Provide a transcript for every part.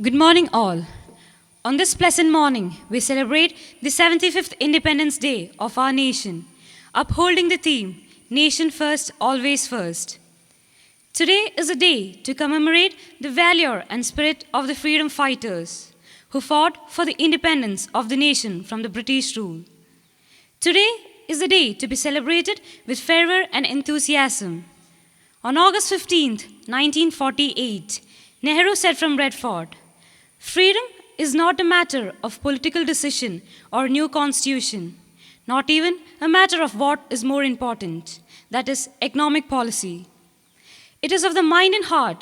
Good morning, all. On this pleasant morning, we celebrate the 75th Independence Day of our nation, upholding the theme, Nation First, Always First. Today is a day to commemorate the valor and spirit of the freedom fighters who fought for the independence of the nation from the British rule. Today is a day to be celebrated with fervor and enthusiasm. On August 15, 1948, Nehru said from Red Fort, "Freedom is not a matter of political decision or new constitution, not even a matter of what is more important, that is, economic policy. It is of the mind and heart,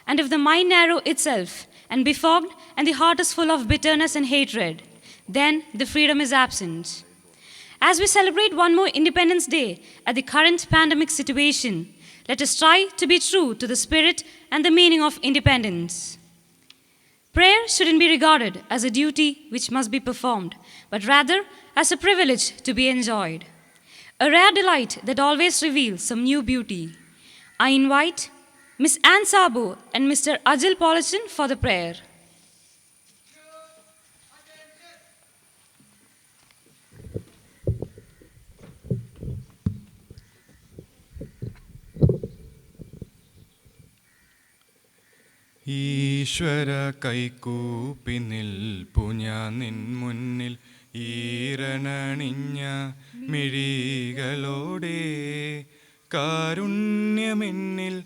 and if the mind narrow itself and be fogged and the heart is full of bitterness and hatred, then the freedom is absent." As we celebrate one more Independence Day at the current pandemic situation, let us try to be true to the spirit and the meaning of independence. Prayer shouldn't be regarded as a duty which must be performed, but rather as a privilege to be enjoyed, a rare delight that always reveals some new beauty. I invite Ms. Ann Sabo and Mr. Ajil Polichin for the prayer. ഈശ്വര കൈകൂപ്പി നിൽപ്പു ഞാൻ നിൻ മുന്നിൽ ഈരണണിഞ്ഞ മിഴികളോടെ കാരുണ്യമെന്നിൽ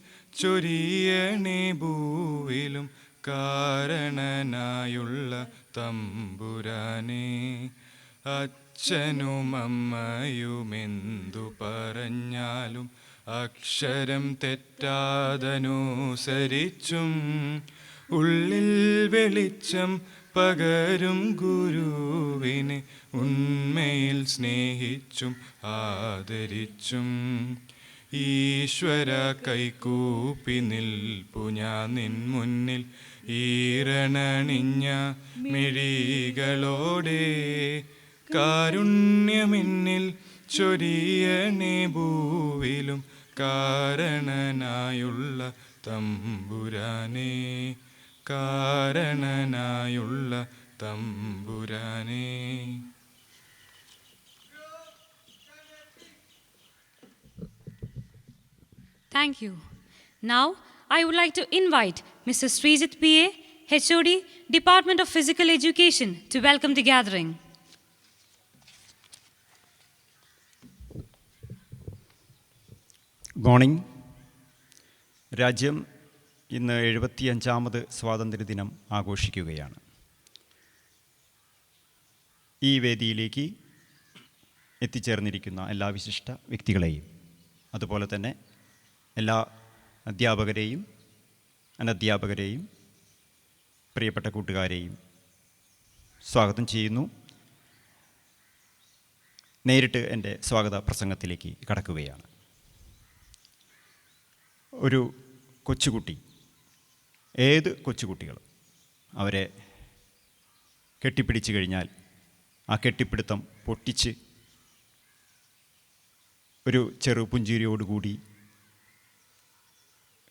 ചൊരിയണേ ഭൂവിലും കാരണനായുള്ള തമ്പുരാനെ. അച്ഛനും അമ്മയുമെന്തു പറഞ്ഞാലും അക്ഷരം തെറ്റാതനുസരിച്ചും ഉള്ളിൽ വെളിച്ചം പകരും ഗുരുവിനെ ഉണ്മയിൽ സ്നേഹിച്ചും ആദരിച്ചും ഈശ്വര കൈകൂപ്പി നിൽപ്പു ഞാൻ നിൻ മുന്നിൽ ഈരണണിഞ്ഞ മിഴികളോടെ കാരുണ്യമെന്നിൽ ചൊരിയണേ ഭൂവിലും കാരണനായുള്ള തമ്പുരാനെ, കാരണനായുള്ള തമ്പുരാനെ. Thank you. Now, I would like to invite Mr. Srijit P.A., HOD, Department of Physical Education, to welcome the gathering. Good morning. രാജ്യം ഇന്ന് 75ാമത് സ്വാതന്ത്ര്യദിനം ആഘോഷിക്കുകയാണ്. ഈ വേദിയിലേക്ക് എത്തിച്ചേർന്നിരിക്കുന്ന എല്ലാ വിശിഷ്ട വ്യക്തികളെയും അതുപോലെ തന്നെ എല്ലാ അധ്യാപകരെയും അനധ്യാപകരെയും പ്രിയപ്പെട്ട കൂട്ടുകാരെയും സ്വാഗതം ചെയ്യുന്നു. നേരിട്ട് എൻ്റെ സ്വാഗത പ്രസംഗത്തിലേക്ക് കടക്കുകയാണ്. ഒരു കൊച്ചുകുട്ടി, ഏത് കൊച്ചുകുട്ടികളും അവരെ കെട്ടിപ്പിടിച്ചു കഴിഞ്ഞാൽ ആ കെട്ടിപ്പിടുത്തം പൊട്ടിച്ച് ഒരു ചെറു പുഞ്ചിരിയോടുകൂടി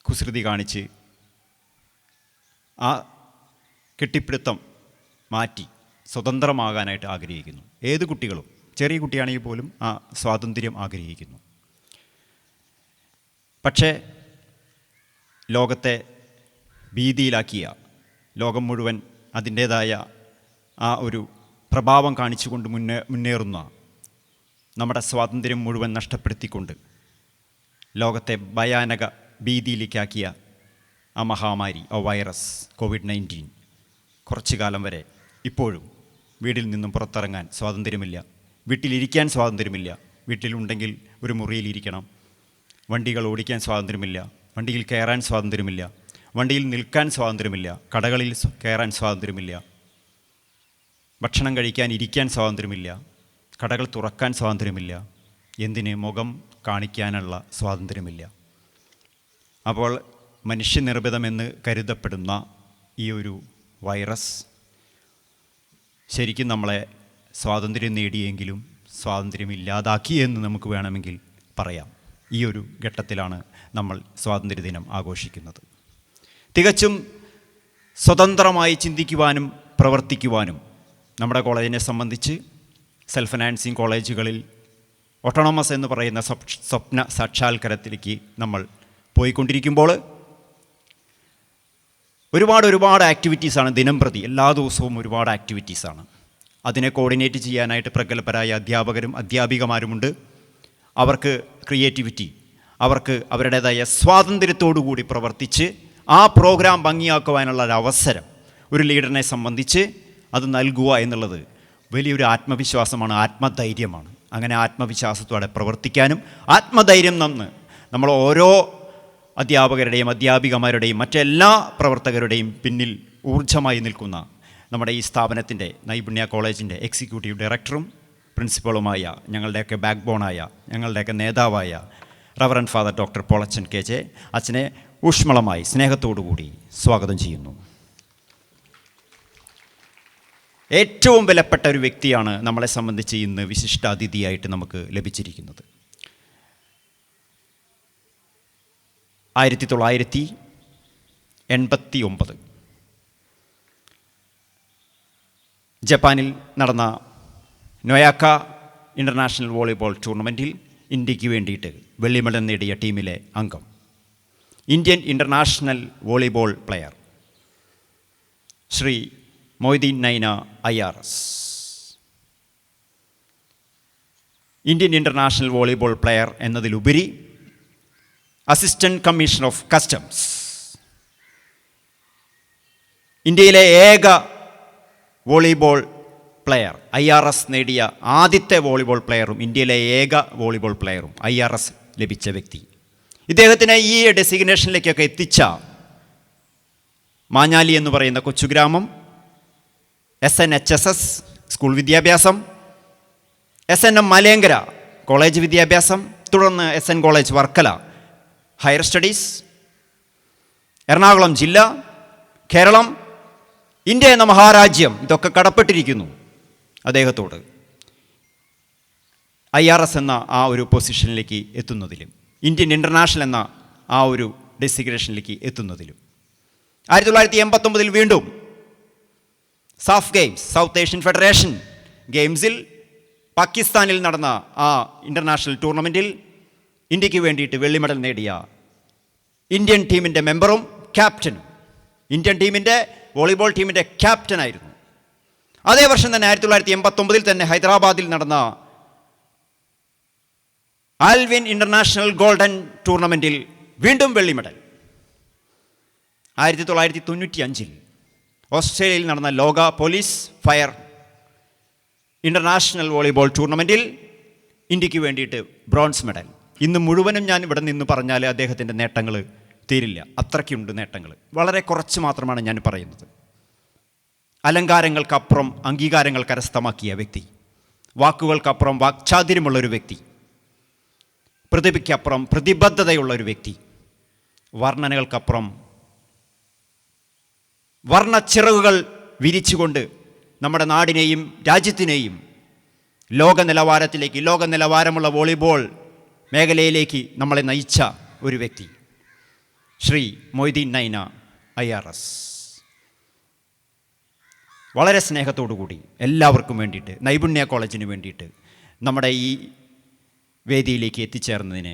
കുസൃതി കാണിച്ച് ആ കെട്ടിപ്പിടുത്തം മാറ്റി സ്വതന്ത്രമാകാനായിട്ട് ആഗ്രഹിക്കുന്നു. ഏത് കുട്ടികളും, ചെറിയ കുട്ടിയാണെങ്കിൽ പോലും ആ സ്വാതന്ത്ര്യം ആഗ്രഹിക്കുന്നു. പക്ഷേ ലോകത്തെ ഭീതിയിലാക്കിയ, ലോകം മുഴുവൻ അതിൻ്റേതായ ആ ഒരു പ്രഭാവം കാണിച്ചുകൊണ്ട് മുന്നേറുന്ന നമ്മുടെ സ്വാതന്ത്ര്യം മുഴുവൻ നഷ്ടപ്പെടുത്തിക്കൊണ്ട് ലോകത്തെ ഭയാനക ഭീതിയിലേക്കാക്കിയ ആ മഹാമാരി, ആ വൈറസ് കോവിഡ്-19 കുറച്ചു കാലം വരെ ഇപ്പോഴും വീട്ടിൽ നിന്നും പുറത്തിറങ്ങാൻ സ്വാതന്ത്ര്യമില്ല, വീട്ടിലിരിക്കാൻ സ്വാതന്ത്ര്യമില്ല. വീട്ടിലുണ്ടെങ്കിൽ ഒരു മുറിയിലിരിക്കണം. വണ്ടികൾ ഓടിക്കാൻ സ്വാതന്ത്ര്യമില്ല, വണ്ടിയിൽ കയറാൻ സ്വാതന്ത്ര്യമില്ല, വണ്ടിയിൽ നിൽക്കാൻ സ്വാതന്ത്ര്യമില്ല, കടകളിൽ കയറാൻ സ്വാതന്ത്ര്യമില്ല, ഭക്ഷണം കഴിക്കാൻ ഇരിക്കാൻ സ്വാതന്ത്ര്യമില്ല, കടകൾ തുറക്കാൻ സ്വാതന്ത്ര്യമില്ല, എന്തിന് മുഖം കാണിക്കാനുള്ള സ്വാതന്ത്ര്യമില്ല. അപ്പോൾ മനുഷ്യനിർമ്മിതമെന്ന് കരുതപ്പെടുന്ന ഈ ഒരു വൈറസ് ശരിക്കും നമ്മളെ സ്വാതന്ത്ര്യം നേടിയെങ്കിലും സ്വാതന്ത്ര്യമില്ലാതാക്കി എന്ന് നമുക്ക് വേണമെങ്കിൽ പറയാം. ഈ ഒരു ഘട്ടത്തിലാണ് നമ്മൾ സ്വാതന്ത്ര്യദിനം ആഘോഷിക്കുന്നത്. തികച്ചും സ്വതന്ത്രമായി ചിന്തിക്കുവാനും പ്രവർത്തിക്കുവാനും നമ്മുടെ കോളേജിനെ സംബന്ധിച്ച് സെൽഫ് ഫിനാൻസിങ് കോളേജുകളിൽ ഓട്ടോണമസ് എന്ന് പറയുന്ന സ്വപ്ന സാക്ഷാത്കാരത്തിലേക്ക് നമ്മൾ പോയിക്കൊണ്ടിരിക്കുമ്പോൾ ഒരുപാട് ആക്ടിവിറ്റീസാണ് ദിനം പ്രതി, എല്ലാ ദിവസവും ഒരുപാട് ആക്ടിവിറ്റീസാണ്. അതിനെ കോർഡിനേറ്റ് ചെയ്യാനായിട്ട് പ്രഗത്ഭരായ അധ്യാപകരും അധ്യാപികമാരുമുണ്ട്. അവർക്ക് ക്രിയേറ്റിവിറ്റി, അവർക്ക് അവരുടേതായ സ്വാതന്ത്ര്യത്തോടു കൂടി പ്രവർത്തിച്ച് ആ പ്രോഗ്രാം ഭംഗിയാക്കുവാനുള്ള ഒരു അവസരം ഒരു ലീഡറിനെ സംബന്ധിച്ച് അത് നൽകുക എന്നുള്ളത് വലിയൊരു ആത്മവിശ്വാസമാണ്, ആത്മധൈര്യമാണ്. അങ്ങനെ ആത്മവിശ്വാസത്തോടെ പ്രവർത്തിക്കാനും ആത്മധൈര്യം നമ്മൾ ഓരോ അധ്യാപകരുടെയും അധ്യാപികമാരുടെയും മറ്റെല്ലാ പ്രവർത്തകരുടെയും പിന്നിൽ ഊർജ്ജമായി നിൽക്കുന്ന നമ്മുടെ ഈ സ്ഥാപനത്തിൻ്റെ നൈപുണ്യ കോളേജിൻ്റെ എക്സിക്യൂട്ടീവ് ഡയറക്ടറും പ്രിൻസിപ്പളുമായ ഞങ്ങളുടെയൊക്കെ ബാക്ക് ബോണായ ഞങ്ങളുടെയൊക്കെ നേതാവായ reverend father doctor Polachan KJ അച്ഛനെ ഊഷ്മളമായി സ്നേഹത്തോടുകൂടി സ്വാഗതം ചെയ്യുന്നു. ഏറ്റവും വിലപ്പെട്ട ഒരു വ്യക്തിയാണ് നമ്മളെ സംബന്ധിച്ച് ഇന്ന് വിശിഷ്ടാതിഥിയായിട്ട് നമുക്ക് ലഭിച്ചിരിക്കുന്നത്. 1989 ജപ്പാനിൽ നടന്ന നൊയാക്ക ഇൻ്റർനാഷണൽ വോളിബോൾ ടൂർണമെൻറ്റിൽ ഇന്ത്യക്ക് വേണ്ടിയിട്ട് വെള്ളി മെഡൽ നേടിയ ടീമിലെ അംഗം, Indian international volleyball player Shri Moideen Naina IRS. Indian international volleyball player എന്നതിലുപരി അസിസ്റ്റൻറ്റ് കമ്മീഷണർ ഓഫ് കസ്റ്റംസ്, ഇന്ത്യയിലെ ഏക വോളിബോൾ പ്ലെയർ, IRS നേടിയ ആദ്യത്തെ വോളിബോൾ പ്ലെയറും ഇന്ത്യയിലെ ഏക വോളിബോൾ പ്ലെയറും IRS ലഭിച്ച വ്യക്തി. ഇദ്ദേഹത്തിനെ ഈ ഡെസിഗ്നേഷനിലേക്കൊക്കെ എത്തിച്ച മാഞ്ഞാലി എന്ന് പറയുന്ന കൊച്ചുഗ്രാമം, SNHSS സ്കൂൾ വിദ്യാഭ്യാസം, SNM മലേങ്കര കോളേജ് വിദ്യാഭ്യാസം, തുടർന്ന് SN college Varkala higher studies, Ernakulam ജില്ല, കേരളം, ഇന്ത്യ എന്ന മഹാരാജ്യം, ഇതൊക്കെ കടപ്പെട്ടിരിക്കുന്നു അദ്ദേഹത്തോട്. IRS എന്ന ആ ഒരു പൊസിഷനിലേക്ക് എത്തുന്നതിലും ഇന്ത്യൻ ഇൻ്റർനാഷണൽ എന്ന ആ ഒരു ഡെസിഗ്നേഷനിലേക്ക് എത്തുന്നതിലും 1989 വീണ്ടും SAF games, South Asian Federation ഗെയിംസിൽ പാകിസ്ഥാനിൽ നടന്ന ആ ഇൻ്റർനാഷണൽ ടൂർണമെൻറ്റിൽ ഇന്ത്യക്ക് വേണ്ടിയിട്ട് വെള്ളി മെഡൽ നേടിയ ഇന്ത്യൻ ടീമിൻ്റെ മെമ്പറും ക്യാപ്റ്റനും, ഇന്ത്യൻ ടീമിൻ്റെ വോളിബോൾ ടീമിൻ്റെ ക്യാപ്റ്റനായിരുന്നു. അതേ വർഷം തന്നെ 1989 തന്നെ ഹൈദരാബാദിൽ നടന്ന ആൽവിൻ ഇൻ്റർനാഷണൽ ഗോൾഡൻ ടൂർണമെൻറ്റിൽ വീണ്ടും വെള്ളി മെഡൽ. 1995 ഓസ്ട്രേലിയയിൽ നടന്ന ലോക പോലീസ് ഫയർ ഇൻ്റർനാഷണൽ വോളിബോൾ ടൂർണമെൻറ്റിൽ ഇന്ത്യക്ക് വേണ്ടിയിട്ട് ബ്രോൺസ് മെഡൽ. ഇന്ന് മുഴുവനും ഞാൻ ഇവിടെ നിന്ന് പറഞ്ഞാൽ അദ്ദേഹത്തിൻ്റെ നേട്ടങ്ങൾ തീരില്ല, അത്രയ്ക്കുണ്ട് നേട്ടങ്ങൾ. വളരെ കുറച്ച് മാത്രമാണ് ഞാൻ പറയുന്നത്. അലങ്കാരങ്ങൾക്കപ്പുറം അംഗീകാരങ്ങൾ കരസ്ഥമാക്കിയ വ്യക്തി, വാക്കുകൾക്കപ്പുറം വാക്ചാതുര്യമുള്ളൊരു വ്യക്തി, പ്രതിഭയ്ക്കപ്പുറം പ്രതിബദ്ധതയുള്ളൊരു വ്യക്തി, വർണ്ണനകൾക്കപ്പുറം വർണ്ണച്ചിറകുകൾ വിരിച്ചുകൊണ്ട് നമ്മുടെ നാടിനെയും രാജ്യത്തിനെയും ലോക നിലവാരമുള്ള വോളിബോൾ മേഖലയിലേക്ക് നമ്മളെ നയിച്ച ഒരു വ്യക്തി ശ്രീ മൊയ്തീൻ നൈന IRS. വളരെ സ്നേഹത്തോടു കൂടി എല്ലാവർക്കും വേണ്ടിയിട്ട്, നൈപുണ്യ കോളേജിന് വേണ്ടിയിട്ട് നമ്മുടെ ഈ വേദിയിലേക്ക് എത്തിച്ചേർന്നതിന്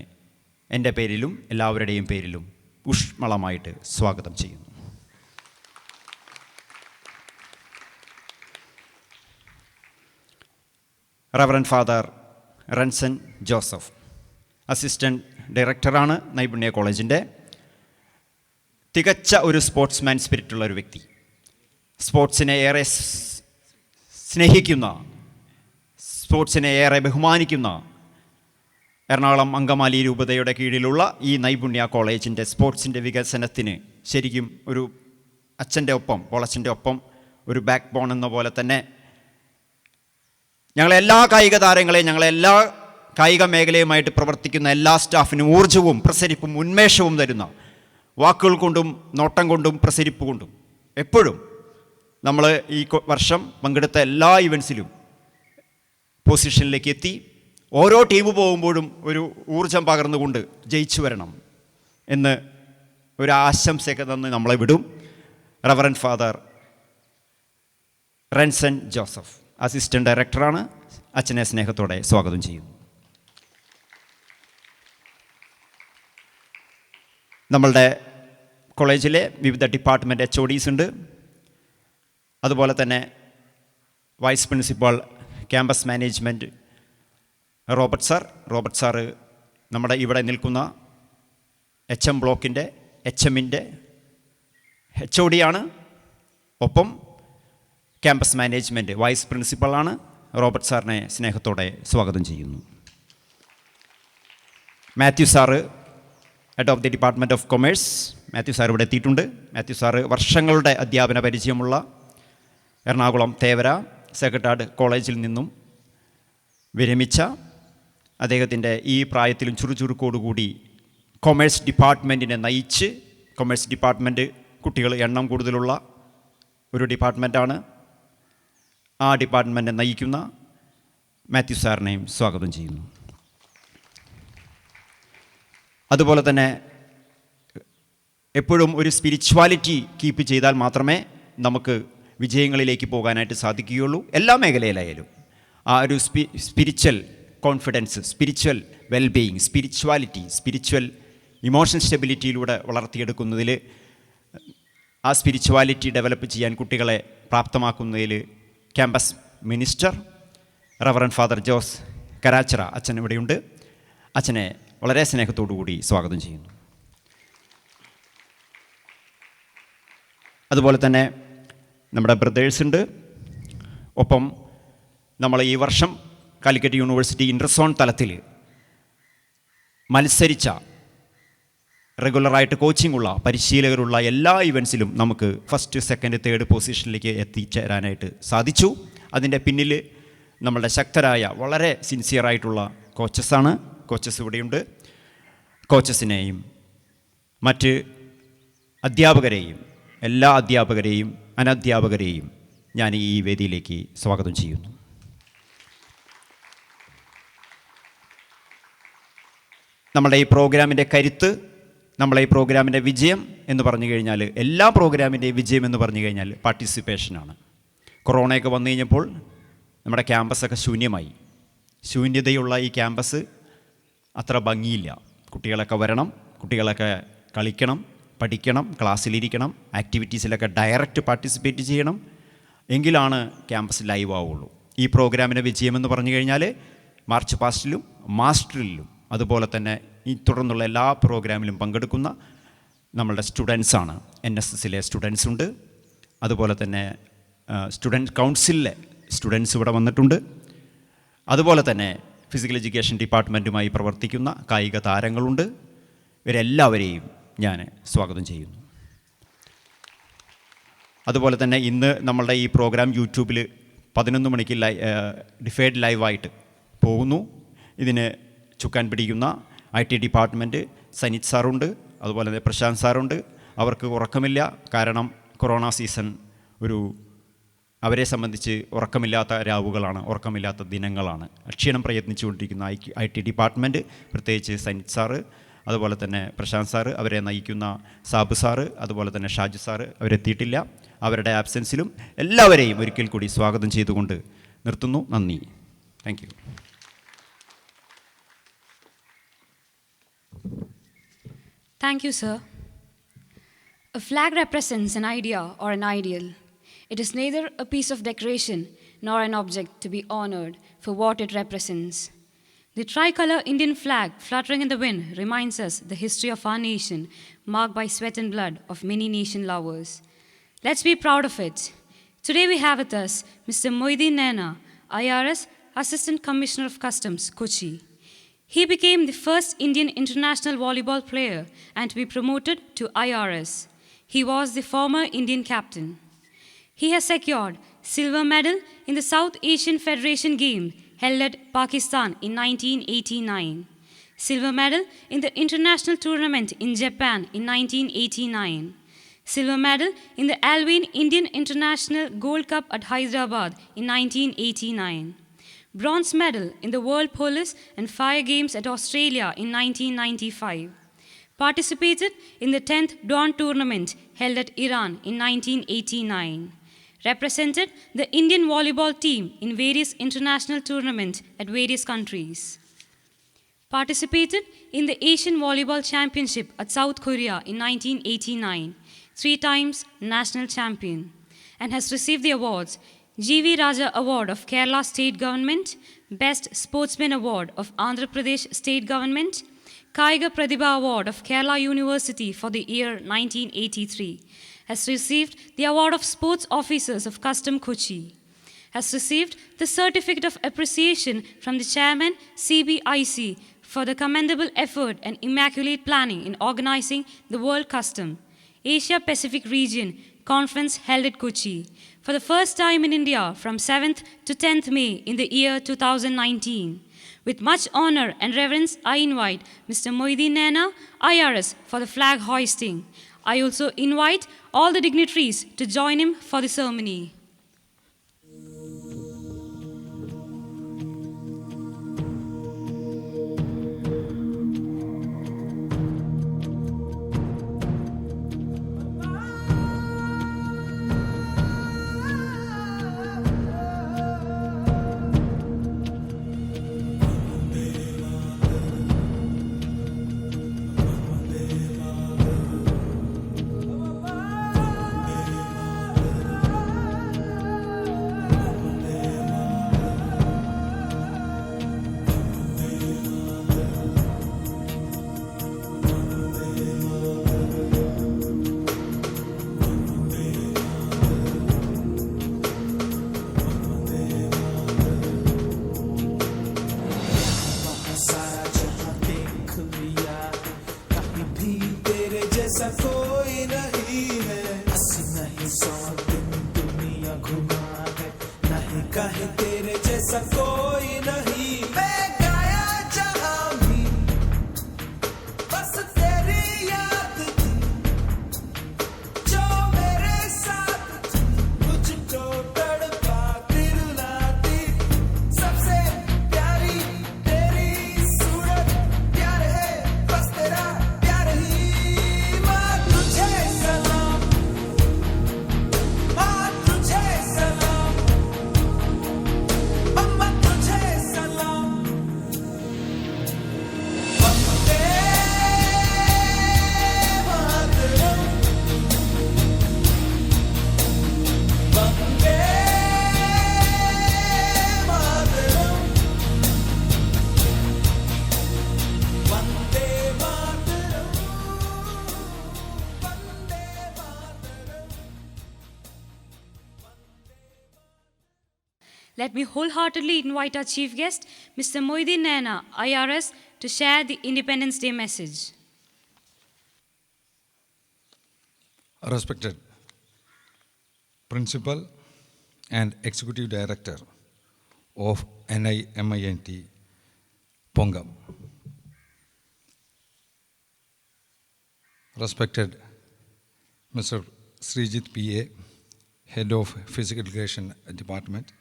എൻ്റെ പേരിലും എല്ലാവരുടെയും പേരിലും ഊഷ്മളമായിട്ട് സ്വാഗതം ചെയ്യുന്നു. റവറൻഡ് ഫാദർ റൺസൺ ജോസഫ്, അസിസ്റ്റൻറ്റ് ഡയറക്ടറാണ് നൈപുണ്യ കോളേജിൻ്റെ. തികച്ച ഒരു സ്പോർട്സ്മാൻ സ്പിരിറ്റുള്ള ഒരു വ്യക്തി, സ്പോർട്സിനെ ഏറെ സ്നേഹിക്കുന്ന, സ്പോർട്സിനെ ഏറെ ബഹുമാനിക്കുന്ന എറണാകുളം അങ്കമാലി രൂപതയുടെ കീഴിലുള്ള ഈ നൈപുണ്യ കോളേജിൻ്റെ സ്പോർട്സിൻ്റെ വികസനത്തിന് ശരിക്കും ഒരു അച്ഛൻ്റെ ഒപ്പം, പോളച്ചൻ്റെ ഒപ്പം ഒരു ബാക്ക് ബോൺ എന്ന പോലെ തന്നെ ഞങ്ങളെല്ലാ കായിക താരങ്ങളെയും, ഞങ്ങളെല്ലാ കായിക മേഖലയുമായിട്ട് പ്രവർത്തിക്കുന്ന എല്ലാ സ്റ്റാഫിനും ഊർജ്ജവും പ്രസരിപ്പും ഉന്മേഷവും തരുന്ന, വാക്കുകൾ കൊണ്ടും നോട്ടം കൊണ്ടും പ്രസരിപ്പ് കൊണ്ടും എപ്പോഴും നമ്മൾ ഈ വർഷം പങ്കെടുത്ത എല്ലാ ഇവൻസിലും പൊസിഷനിലേക്ക് എത്തി. ഓരോ ടീം പോകുമ്പോഴും ഒരു ഊർജം പകർന്നുകൊണ്ട് ജയിച്ചു വരണം എന്ന് ഒരു ആശംസയൊക്കെ തന്ന് നമ്മളെ വിടും. റവറൻഡ് ഫാദർ റൺസൺ ജോസഫ്, അസിസ്റ്റൻറ്റ് ഡയറക്ടറാണ്. അച്ഛനെ സ്നേഹത്തോടെ സ്വാഗതം ചെയ്യുന്നു. നമ്മളുടെ കോളേജിലെ വിവിധ ഡിപ്പാർട്ട്മെൻറ്റ് HODs ഉണ്ട്. അതുപോലെ തന്നെ vice principal, campus management Robert sir നമ്മുടെ ഇവിടെ നിൽക്കുന്ന HM ബ്ലോക്കിൻ്റെ HMൻ്റെ HOD ആണ്. ഒപ്പം ക്യാമ്പസ് മാനേജ്മെൻറ്റ് വൈസ് പ്രിൻസിപ്പളാണ്. റോബർട്ട് സാറിനെ സ്നേഹത്തോടെ സ്വാഗതം ചെയ്യുന്നു. Mathew sir, head of the department of commerce. Mathew sir ഇവിടെ എത്തിയിട്ടുണ്ട്. മാത്യു സാറ് വർഷങ്ങളുടെ അധ്യാപന പരിചയമുള്ള എറണാകുളം തേവര സെക്രട്ടേറിയറ്റ് കോളേജിൽ നിന്നും വിരമിച്ച അദ്ദേഹത്തിൻ്റെ ഈ പ്രായത്തിലും ചുറുചുറുക്കോടുകൂടി കൊമേഴ്സ് ഡിപ്പാർട്ട്മെൻറ്റിനെ നയിച്ച്, കൊമേഴ്സ് ഡിപ്പാർട്ട്മെൻറ്റ് കുട്ടികൾ എണ്ണം കൂടുതലുള്ള ഒരു ഡിപ്പാർട്ട്മെൻറ്റാണ്. ആ ഡിപ്പാർട്ട്മെൻറ്റിനെ നയിക്കുന്ന മാത്യു സാറിനെയും സ്വാഗതം ചെയ്യുന്നു. അതുപോലെ തന്നെ എപ്പോഴും ഒരു സ്പിരിച്വാലിറ്റി കീപ്പ് ചെയ്താൽ മാത്രമേ നമുക്ക് വിജയങ്ങളിലേക്ക് പോകാനായിട്ട് സാധിക്കുകയുള്ളൂ. എല്ലാ മേഖലയിലായാലും ആ ഒരു spiritual confidence, spiritual wellbeing, spiritual emotion സ്റ്റെബിലിറ്റിയിലൂടെ വളർത്തിയെടുക്കുന്നതിൽ, ആ സ്പിരിച്വാലിറ്റി ഡെവലപ്പ് ചെയ്യാൻ കുട്ടികളെ പ്രാപ്തമാക്കുന്നതിൽ campus minister reverend father Jose Karachira അച്ഛൻ ഇവിടെയുണ്ട്. അച്ഛനെ വളരെ സ്നേഹത്തോടു കൂടി സ്വാഗതം ചെയ്യുന്നു. അതുപോലെ തന്നെ നമ്മുടെ ബ്രദേഴ്സുണ്ട്. ഒപ്പം നമ്മൾ ഈ വർഷം കാലിക്കറ്റ് യൂണിവേഴ്സിറ്റി ഇൻ്റർസോൺ തലത്തിൽ മത്സരിച്ച, റെഗുലറായിട്ട് കോച്ചിങ്ങുള്ള, പരിശീലകരുള്ള എല്ലാ ഇവൻസിലും നമുക്ക് ഫസ്റ്റ്, സെക്കൻഡ്, തേർഡ് പൊസിഷനിലേക്ക് എത്തിച്ചേരാനായിട്ട് സാധിച്ചു. അതിൻ്റെ പിന്നിൽ നമ്മളുടെ ശക്തരായ, വളരെ സിൻസിയറായിട്ടുള്ള കോച്ചസാണ്. കോച്ചസ് ഇവിടെയുണ്ട്. കോച്ചസിനെയും മറ്റ് അധ്യാപകരെയും, എല്ലാ അധ്യാപകരെയും അനധ്യാപകരെയും ഞാൻ ഈ വേദിയിലേക്ക് സ്വാഗതം ചെയ്യുന്നു. നമ്മുടെ ഈ പ്രോഗ്രാമിൻ്റെ കരുത്ത്, നമ്മളെ ഈ പ്രോഗ്രാമിൻ്റെ വിജയം എന്ന് പറഞ്ഞു കഴിഞ്ഞാൽ, എല്ലാ പ്രോഗ്രാമിൻ്റെയും വിജയം എന്ന് പറഞ്ഞു കഴിഞ്ഞാൽ പാർട്ടിസിപ്പേഷനാണ്. കൊറോണയൊക്കെ വന്നു കഴിഞ്ഞപ്പോൾ നമ്മുടെ ക്യാമ്പസൊക്കെ ശൂന്യമായി. ശൂന്യതയുള്ള ഈ ക്യാമ്പസ് അത്ര ഭംഗിയില്ല. കുട്ടികളൊക്കെ വരണം, കുട്ടികളൊക്കെ കളിക്കണം, പഠിക്കണം, ക്ലാസ്സിലിരിക്കണം, ആക്ടിവിറ്റീസിലൊക്കെ ഡയറക്റ്റ് പാർട്ടിസിപ്പേറ്റ് ചെയ്യണം. എങ്കിലാണ് ക്യാമ്പസ് ലൈവ് ആവുള്ളൂ. ഈ പ്രോഗ്രാമിൻ്റെ വിജയമെന്ന് പറഞ്ഞു കഴിഞ്ഞാൽ മാർച്ച് പാസ്റ്റിലും മാസ്റ്ററിലും അതുപോലെ തന്നെ ഈ തുടർന്നുള്ള എല്ലാ പ്രോഗ്രാമിലും പങ്കെടുക്കുന്ന നമ്മളുടെ സ്റ്റുഡൻസാണ്. NSSലെ സ്റ്റുഡൻസ് ഉണ്ട്. അതുപോലെ തന്നെ സ്റ്റുഡൻറ്റ് കൗൺസിലിലെ സ്റ്റുഡൻസ് ഇവിടെ വന്നിട്ടുണ്ട്. അതുപോലെ തന്നെ ഫിസിക്കൽ എഡ്യൂക്കേഷൻ ഡിപ്പാർട്ട്മെൻറ്റുമായി പ്രവർത്തിക്കുന്ന കായിക താരങ്ങളുണ്ട്. ഇവരെല്ലാവരെയും ഞാൻ സ്വാഗതം ചെയ്യുന്നു. അതുപോലെ തന്നെ ഇന്ന് നമ്മളുടെ ഈ പ്രോഗ്രാം യൂട്യൂബിൽ 11 മണിക്ക് ഡിഫേഡ് ലൈവായിട്ട് പോകുന്നു. ഇതിന് ചുക്കാൻ പിടിക്കുന്ന IT ഡിപ്പാർട്ട്മെൻറ്റ് സനിത് സാറുണ്ട്, അതുപോലെ തന്നെ പ്രശാന്ത് സാറുണ്ട്. അവർക്ക് ഉറക്കമില്ല. കാരണം കൊറോണ സീസൺ അവരെ സംബന്ധിച്ച് ഉറക്കമില്ലാത്ത രാവുകളാണ്, ഉറക്കമില്ലാത്ത ദിനങ്ങളാണ്. അക്ഷീണം പ്രയത്നിച്ചുകൊണ്ടിരിക്കുന്ന IT ഡിപ്പാർട്ട്മെൻറ്റ്, പ്രത്യേകിച്ച് സനിത് സാറ്, അതുപോലെ തന്നെ പ്രശാന്ത് സാറ്, അവരെ നയിക്കുന്ന സാബ് സാറ്, അതുപോലെ തന്നെ ഷാജു സാറ് അവരെത്തിയിട്ടില്ല. അവരുടെ ആബ്സെൻസിലും എല്ലാവരെയും ഒരിക്കൽ കൂടി സ്വാഗതം ചെയ്തുകൊണ്ട് നിർത്തുന്നു. നന്ദി. Thank you. Thank you, sir. A flag represents an idea or an ideal. It is neither a piece of decoration nor an object to be honored for what it represents. The tricolor Indian flag fluttering in the wind reminds us the history of our nation, marked by sweat and blood of many nation lovers. Let's be proud of it. Today we have with us Mr. Moideen Naina, IRS Assistant Commissioner of Customs, Kochi. He became the first Indian international volleyball player and to be promoted to IRS. He was the former Indian captain. He has secured silver medal in the South Asian Federation Games held at Pakistan in 1989, silver medal in the international tournament in Japan in 1989, silver medal in the Alvin Indian International Gold Cup at Hyderabad in 1989, bronze medal in the World Police and Fire Games at Australia in 1995, participated in the 10th Dawn tournament held at Iran in 1989, represented the Indian volleyball team in various international tournaments at various countries, participated in the Asian Volleyball Championship at South Korea in 1989, 3 times national champion, and has received the awards G.V. Raja Award of Kerala State Government, Best Sportsman Award of Andhra Pradesh State Government, Kaiga Pratibha Award of Kerala University for the year 1983, has received the Award of Sports Officers of Custom Kochi, has received the Certificate of Appreciation from the Chairman CBIC for the commendable effort and immaculate planning in organizing the World Custom Asia Pacific Region Conference held at Kochi for the first time in India from 7th to 10th May in the year 2019. With much honor and reverence, I invite Mr. Moideen Naina, IRS, for the flag hoisting. I also invite all the dignitaries to join him for the ceremony. जैसा कोई नहीं है, 80 नहीं 100 दिन दुनिया घुमा है, नहीं कहीं तेरे जैसा कोई नहीं। मैं गाया जहां भी बस तेरी याद थी, जो मेरे साथ थी, मुझको तड़पा दिलाती, सबसे प्यारी तेरी सूरत, प्यार है बस तेरा प्यार ही। माँ तुझे सलाम, माँ तुझे सलाम, अम्मा तुझे सलाम। Vande Mataram, Vande Mataram, Vande Mataram, Vande Mataram. Let me wholeheartedly invite our chief guest, Mr. Moideen Naina, IRS, to share the Independence Day message. Respected Principal and Executive Director of NIMINT, Pongam. Respected Mr. Srijit P.A., Head of Physical Education Department,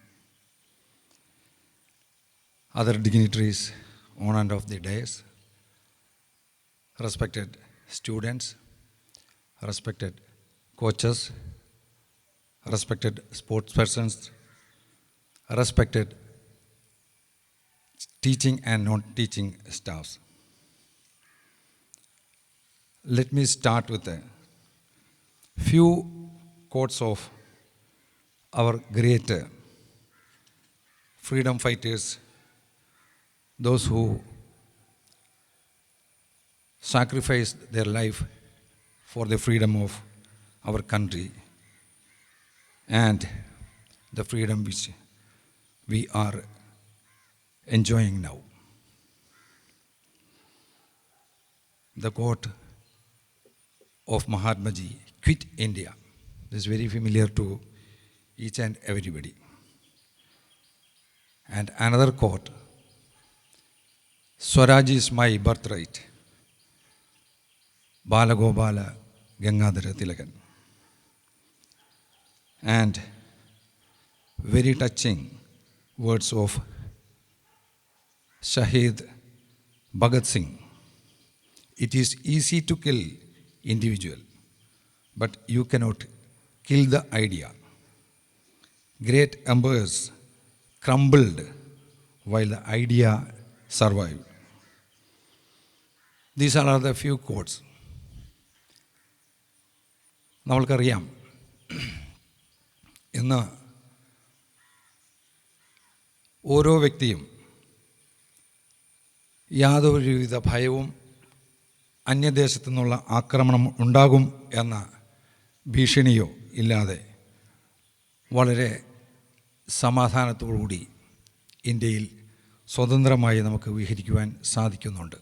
other dignitaries on and off the dais, respected students, respected coaches, respected sportspersons, respected teaching and non-teaching staffs. let me start with a few quotes of our great freedom fighters, those who sacrificed their life for the freedom of our country and the freedom which we are enjoying now. The quote of Mahatma Ji, "Quit India," is very familiar to each and everybody. And another quote, "Swaraj is my birthright," Balagopala Gangadhara Tilakan. And very touching words of Shahid Bhagat Singh. "It is easy to kill individual, but you cannot kill the idea. Great empires crumbled while the idea survived." These are the few quotes. നമ്മൾക്കറിയാം, ഇന്ന് ഓരോ വ്യക്തിയും യാതൊരുവിധ ഭയവും അന്യദേശത്തു നിന്നുള്ള ആക്രമണം ഉണ്ടാകും എന്ന ഭീഷണിയോ ഇല്ലാതെ വളരെ സമാധാനത്തോടുകൂടി ഇന്ത്യയിൽ സ്വതന്ത്രമായി നമുക്ക് വിഹരിക്കുവാൻ സാധിക്കുന്നുണ്ട്.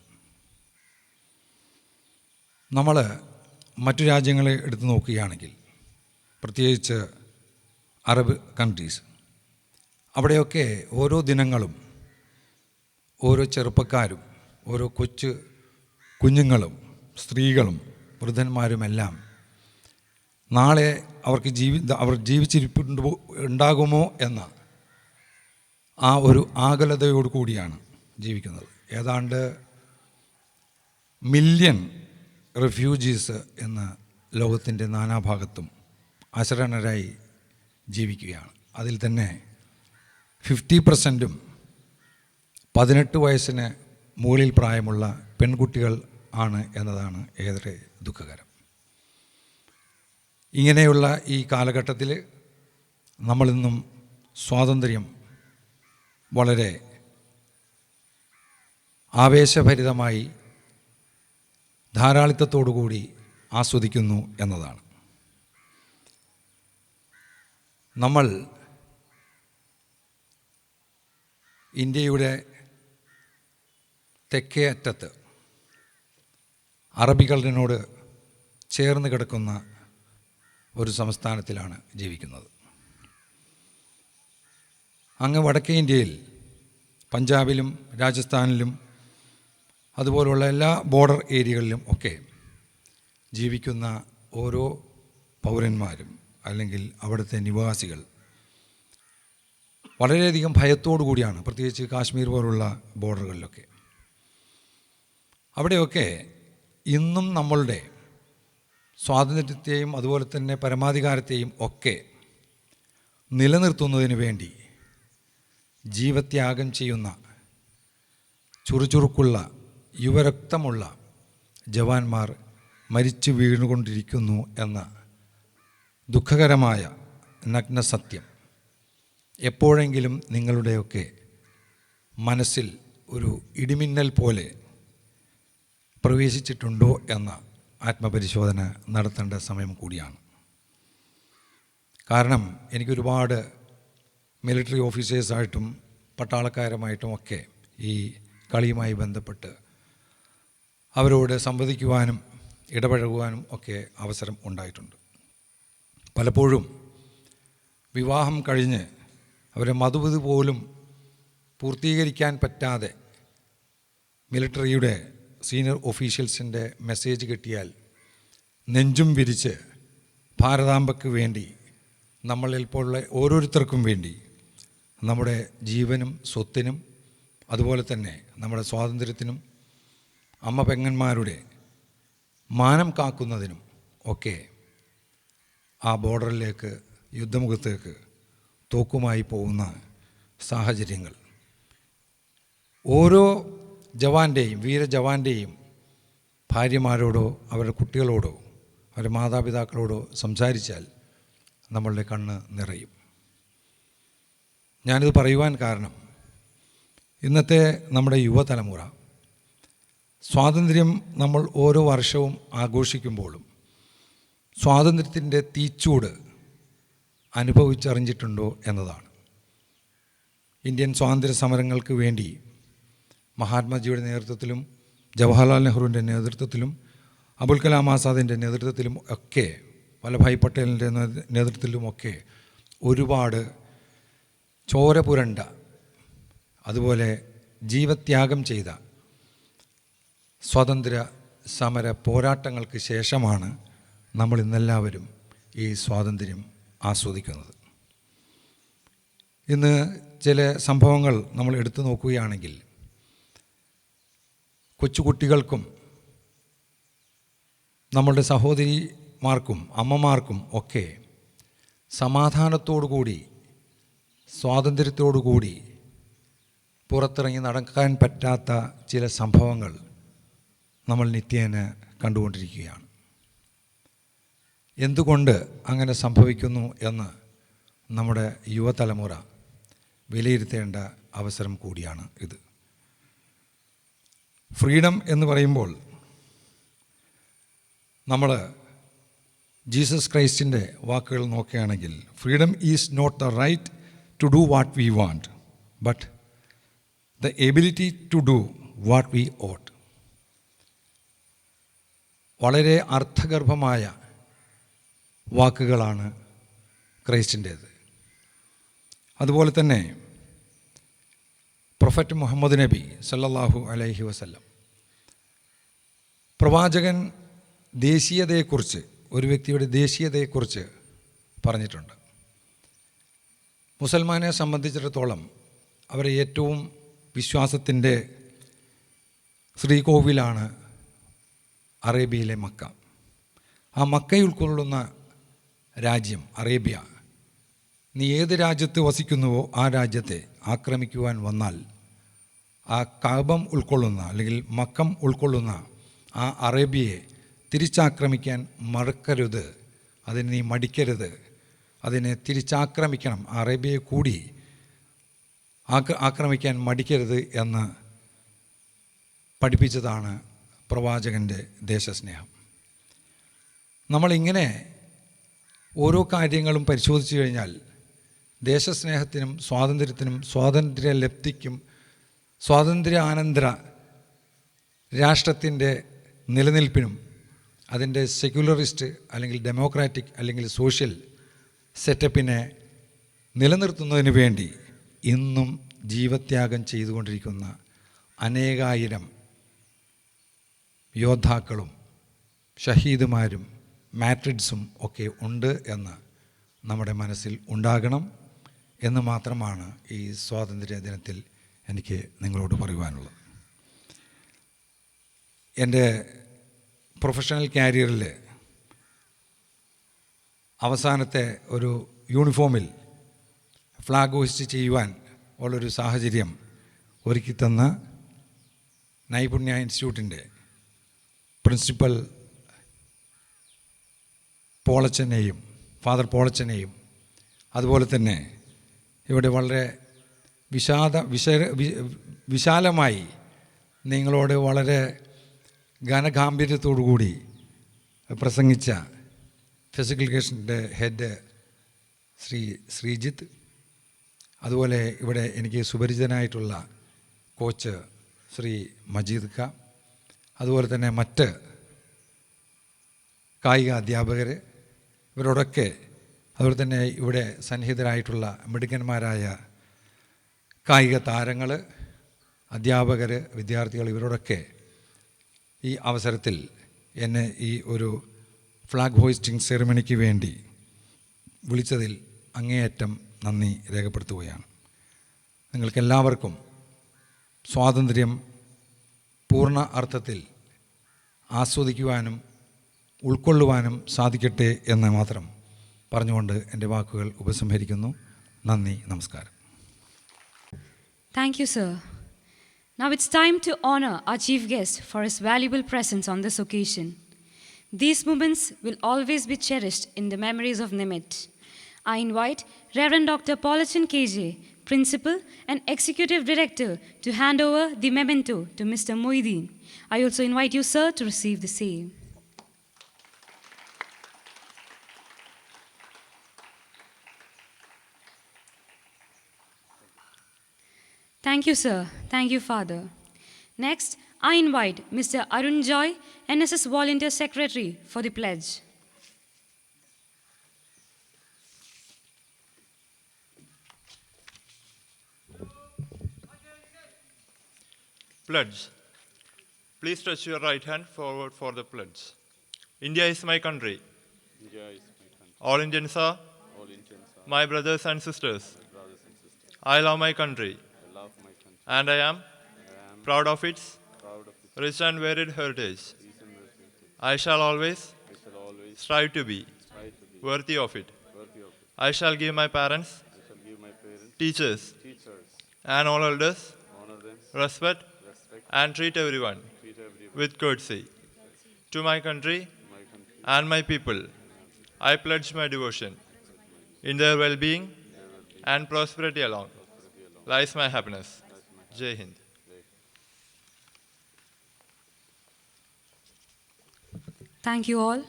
നമ്മൾ മറ്റു രാജ്യങ്ങളെ എടുത്തു നോക്കുകയാണെങ്കിൽ, പ്രത്യേകിച്ച് അറബ് കൺട്രീസ്, അവിടെയൊക്കെ ഓരോ ദിനങ്ങളും ഓരോ ചെറുപ്പക്കാരും ഓരോ കുഞ്ഞുങ്ങളും സ്ത്രീകളും വൃദ്ധന്മാരുമെല്ലാം നാളെ അവർ ഉണ്ടാകുമോ എന്ന ആ ഒരു ആകുലതയോടു കൂടിയാണ് ജീവിക്കുന്നത്. ഏതാണ്ട് മില്യൺ റെഫ്യൂജീസ് എന്ന ലോകത്തിൻ്റെ നാനാഭാഗത്തും അശരണരായി ജീവിക്കുകയാണ്. അതിൽ തന്നെ 50% 18 വയസ്സിന് മുകളിൽ പ്രായമുള്ള പെൺകുട്ടികൾ ആണ് എന്നതാണ് ഏറെ ദുഃഖകരം. ഇങ്ങനെയുള്ള ഈ കാലഘട്ടത്തിൽ നമ്മളിന്നും സ്വാതന്ത്ര്യം വളരെ ആവേശഭരിതമായി ധാരാളിത്തത്തോടുകൂടി ആസ്വദിക്കുന്നു എന്നതാണ്. നമ്മൾ ഇന്ത്യയുടെ തെക്കേ അറ്റത്ത് അറബിക്കടലിനോട് ചേർന്ന് കിടക്കുന്ന ഒരു സംസ്ഥാനത്തിലാണ് ജീവിക്കുന്നത്. അങ്ങ് വടക്കേ ഇന്ത്യയിൽ പഞ്ചാബിലും രാജസ്ഥാനിലും അതുപോലുള്ള എല്ലാ ബോർഡർ ഏരിയകളിലും ഒക്കെ ജീവിക്കുന്ന ഓരോ പൗരന്മാരും അല്ലെങ്കിൽ അവിടുത്തെ നിവാസികൾ വളരെയധികം ഭയത്തോടു കൂടിയാണ്, പ്രത്യേകിച്ച് കാശ്മീർ പോലുള്ള ബോർഡറുകളിലൊക്കെ. അവിടെയൊക്കെ ഇന്നും നമ്മളുടെ സ്വാതന്ത്ര്യത്തെയും അതുപോലെ തന്നെ പരമാധികാരത്തെയും ഒക്കെ നിലനിർത്തുന്നതിന് വേണ്ടി ജീവത്യാഗം ചെയ്യുന്ന ചുറുചുറുക്കുള്ള യുവരക്തമുള്ള ജവാന്മാർ മരിച്ചു വീണുകൊണ്ടിരിക്കുന്നു എന്ന ദുഃഖകരമായ നഗ്നസത്യം എപ്പോഴെങ്കിലും നിങ്ങളുടെയൊക്കെ മനസ്സിൽ ഒരു ഇടിമിന്നൽ പോലെ പ്രവേശിച്ചിട്ടുണ്ടോ എന്ന ആത്മപരിശോധന നടത്തേണ്ട സമയം കൂടിയാണ്. കാരണം എനിക്കൊരുപാട് മിലിറ്ററി ഓഫീസേഴ്സായിട്ടും പട്ടാളക്കാരുമായിട്ടും ഒക്കെ ഈ കളിയുമായി ബന്ധപ്പെട്ട് അവരോട് സംവദിക്കുവാനും ഇടപഴകുവാനും ഒക്കെ അവസരം ഉണ്ടായിട്ടുണ്ട്. പലപ്പോഴും വിവാഹം കഴിഞ്ഞ് അവരെ മധുവിധു പോലും പൂർത്തീകരിക്കാൻ പറ്റാതെ മിലിറ്ററിയുടെ സീനിയർ ഒഫീഷ്യൽസിൻ്റെ മെസ്സേജ് കിട്ടിയാൽ നെഞ്ചും വിരിച്ച് ഭാരതാംബയ്ക്ക് വേണ്ടി, നമ്മളിൽ പോലുള്ള ഓരോരുത്തർക്കും വേണ്ടി നമ്മുടെ ജീവനും സ്വത്തിനും അതുപോലെ തന്നെ നമ്മുടെ സ്വാതന്ത്ര്യത്തിനും അമ്മ പെങ്ങന്മാരുടെ മാനം കാക്കുന്നതിനും ഒക്കെ ആ ബോർഡറിലേക്ക്, യുദ്ധമുഖത്തേക്ക് തോക്കുമായി പോകുന്ന സാഹചര്യങ്ങൾ ഓരോ ജവാൻ്റെയും വീരജവാൻ്റെയും ഭാര്യമാരോടോ അവരുടെ കുട്ടികളോടോ അവരുടെ മാതാപിതാക്കളോടോ സംസാരിച്ചാൽ നമ്മളുടെ കണ്ണ് നിറയും. ഞാനിത് പറയുവാൻ കാരണം ഇന്നത്തെ നമ്മുടെ യുവതലമുറ സ്വാതന്ത്ര്യം നമ്മൾ ഓരോ വർഷവും ആഘോഷിക്കുമ്പോഴും സ്വാതന്ത്ര്യത്തിൻ്റെ തീച്ചൂട് അനുഭവിച്ചറിഞ്ഞിട്ടുണ്ടോ എന്നതാണ്. ഇന്ത്യൻ സ്വാതന്ത്ര്യ സമരങ്ങൾക്ക് വേണ്ടി മഹാത്മാജിയുടെ നേതൃത്വത്തിലും ജവഹർലാൽ നെഹ്റുവിൻ്റെ നേതൃത്വത്തിലും അബുൽ കലാം ആസാദിൻ്റെ നേതൃത്വത്തിലും ഒക്കെ വല്ലഭായ് പട്ടേലിൻ്റെ നേതൃത്വത്തിലുമൊക്കെ ഒരുപാട് ചോര പുരണ്ട അതുപോലെ ജീവത്യാഗം ചെയ്ത സ്വാതന്ത്ര്യ സമര പോരാട്ടങ്ങൾക്ക് ശേഷമാണ് നമ്മൾ ഇന്നെല്ലാവരും ഈ സ്വാതന്ത്ര്യം ആസ്വദിക്കുന്നത്. ഇന്ന് ചില സംഭവങ്ങൾ നമ്മൾ എടുത്തു നോക്കുകയാണെങ്കിൽ കൊച്ചുകുട്ടികൾക്കും നമ്മളുടെ സഹോദരിമാർക്കും അമ്മമാർക്കും ഒക്കെ സമാധാനത്തോടുകൂടി സ്വാതന്ത്ര്യത്തോടുകൂടി പുറത്തിറങ്ങി നടക്കാൻ പറ്റാത്ത ചില സംഭവങ്ങൾ നമ്മൾ നിത്യേന കണ്ടുകൊണ്ടിരിക്കുകയാണ്. എന്തുകൊണ്ട് അങ്ങനെ സംഭവിക്കുന്നു എന്ന് നമ്മുടെ യുവതലമുറ വിലയിരുത്തേണ്ട അവസരം കൂടിയാണ് ഇത്. ഫ്രീഡം എന്ന് പറയുമ്പോൾ നമ്മൾ ജീസസ് ക്രൈസ്റ്റിൻ്റെ വാക്കുകൾ നോക്കുകയാണെങ്കിൽ freedom is not the right to do what we want but the ability to do what we ought. വളരെ അർത്ഥഗർഭമായ വാക്കുകളാണ് ക്രൈസ്റ്റിൻ്റേത്. അതുപോലെ തന്നെ പ്രൊഫറ്റ് മുഹമ്മദ് നബി സല്ലല്ലാഹു അലൈഹി വസല്ലം പ്രവാചകൻ ദേശീയതയെക്കുറിച്ച് ഒരു വ്യക്തിയുടെ ദേശീയതയെക്കുറിച്ച് പറഞ്ഞിട്ടുണ്ട്. മുസൽമാനെ സംബന്ധിച്ചിടത്തോളം അവരെ ഏറ്റവും വിശ്വാസത്തിൻ്റെ ശ്രീകോവിലാണ് അറേബ്യയിലെ മക്ക. ആ മക്കയിൽ ഉൾക്കൊള്ളുന്ന രാജ്യം അറേബ്യ, നീ ഏത് രാജ്യത്ത് വസിക്കുന്നുവോ ആ രാജ്യത്തെ ആക്രമിക്കുവാൻ വന്നാൽ ആ കഅബം ഉൾക്കൊള്ളുന്ന അല്ലെങ്കിൽ മക്കം ഉൾക്കൊള്ളുന്ന ആ അറേബ്യയെ തിരിച്ചാക്രമിക്കാൻ മറക്കരുത്, അതിന് നീ മടിക്കരുത്, അതിനെ തിരിച്ചാക്രമിക്കണം, അറേബ്യയെ കൂടി ആക്രമിക്കാൻ മടിക്കരുത് എന്ന് പഠിപ്പിച്ചതാണ് പ്രവാചകൻ്റെ ദേശസ്നേഹം. നമ്മളിങ്ങനെ ഓരോ കാര്യങ്ങളും പരിശോധിച്ചു കഴിഞ്ഞാൽ ദേശസ്നേഹത്തിനും സ്വാതന്ത്ര്യത്തിനും സ്വാതന്ത്ര്യലബ്ധിക്കും സ്വാതന്ത്ര്യാനന്തര രാഷ്ട്രത്തിൻ്റെ നിലനിൽപ്പിനും അതിൻ്റെ സെക്യുലറിസ്റ്റ് അല്ലെങ്കിൽ ഡെമോക്രാറ്റിക് അല്ലെങ്കിൽ സോഷ്യൽ സെറ്റപ്പിനെ നിലനിർത്തുന്നതിന് വേണ്ടി ഇന്നും ജീവത്യാഗം ചെയ്തുകൊണ്ടിരിക്കുന്ന അനേകായിരം യോദ്ധാക്കളും ഷഹീദുമാരും മാട്രിഡ്സും ഒക്കെ ഉണ്ട് എന്ന് നമ്മുടെ മനസ്സിൽ ഉണ്ടാകണം എന്ന് മാത്രമാണ് ഈ സ്വാതന്ത്ര്യ ദിനത്തിൽ എനിക്ക് നിങ്ങളോട് പറയുവാനുള്ളത്. എൻ്റെ പ്രൊഫഷണൽ കാരിയറിൽ അവസാനത്തെ ഒരു യൂണിഫോമിൽ ഫ്ലാഗ് ഹോസ്റ്റ് ചെയ്യുവാൻ ഉള്ളൊരു സാഹചര്യം ഒരുക്കിത്തന്ന നൈപുണ്യ ഇൻസ്റ്റിറ്റ്യൂട്ടിൻ്റെ പ്രിൻസിപ്പൽ ഫാദർ പോളച്ചനെയും അതുപോലെ തന്നെ ഇവിടെ വളരെ വിശാലമായി നിങ്ങളോട് വളരെ ഘനഗാംഭീര്യത്തോടുകൂടി പ്രസംഗിച്ച ഫിസിക്കൽ എഡ്യൂക്കേഷൻ്റെ ഹെഡ് ശ്രീജിത്ത്, അതുപോലെ ഇവിടെ എനിക്ക് സുപരിചിതനായിട്ടുള്ള കോച്ച് ശ്രീ മജീദ് ഖ, അതുപോലെ തന്നെ മറ്റ് കായിക അധ്യാപകർ, ഇവരോടൊക്കെ അതുപോലെ തന്നെ ഇവിടെ സന്നിഹിതരായിട്ടുള്ള മിടുക്കന്മാരായ കായിക താരങ്ങൾ, അധ്യാപകർ, വിദ്യാർത്ഥികൾ, ഇവരോടൊക്കെ ഈ അവസരത്തിൽ എന്നെ ഈ ഒരു ഫ്ലാഗ് ഹോയിസ്റ്റിംഗ് സെറിമണിക്ക് വേണ്ടി വിളിച്ചതിൽ അങ്ങേയറ്റം നന്ദി രേഖപ്പെടുത്തുകയാണ്. നിങ്ങൾക്കെല്ലാവർക്കും സ്വാതന്ത്ര്യം പൂർണ്ണ അർത്ഥത്തിൽ ആസ്വദിക്കുവാനും ഉൾക്കൊള്ളുവാനും സാധിക്കട്ടെ എന്ന് മാത്രം പറഞ്ഞുകൊണ്ട് എൻ്റെ വാക്കുകൾ ഉപസംഹരിക്കുന്നു. നന്ദി, നമസ്കാരം. Thank you, sir. Now it's time to honor our chief guest for his valuable presence on this occasion. These moments will always be cherished in the memories of Nimit. I invite Reverend Dr. Paulichan KJ, Principal and Executive Director, to hand over the memento to Mr. Moideen. I also invite you, sir, to receive the same. Thank you, sir. Thank you, Father. Next, I invite Mr. Arun Joy, NSS Volunteer Secretary, for the pledge. Pledge. Please stretch your right hand forward for the pledge. India is my country. All Indians are my brothers and sisters. I love my country. And I am proud of its rich and varied heritage. I shall always strive to be worthy of it. I shall give my parents, teachers, and all elders respect and treat everyone with courtesy. To my country and my people, I pledge my devotion. In their well-being and prosperity alone lies my happiness. Jai Hind. Thank you all.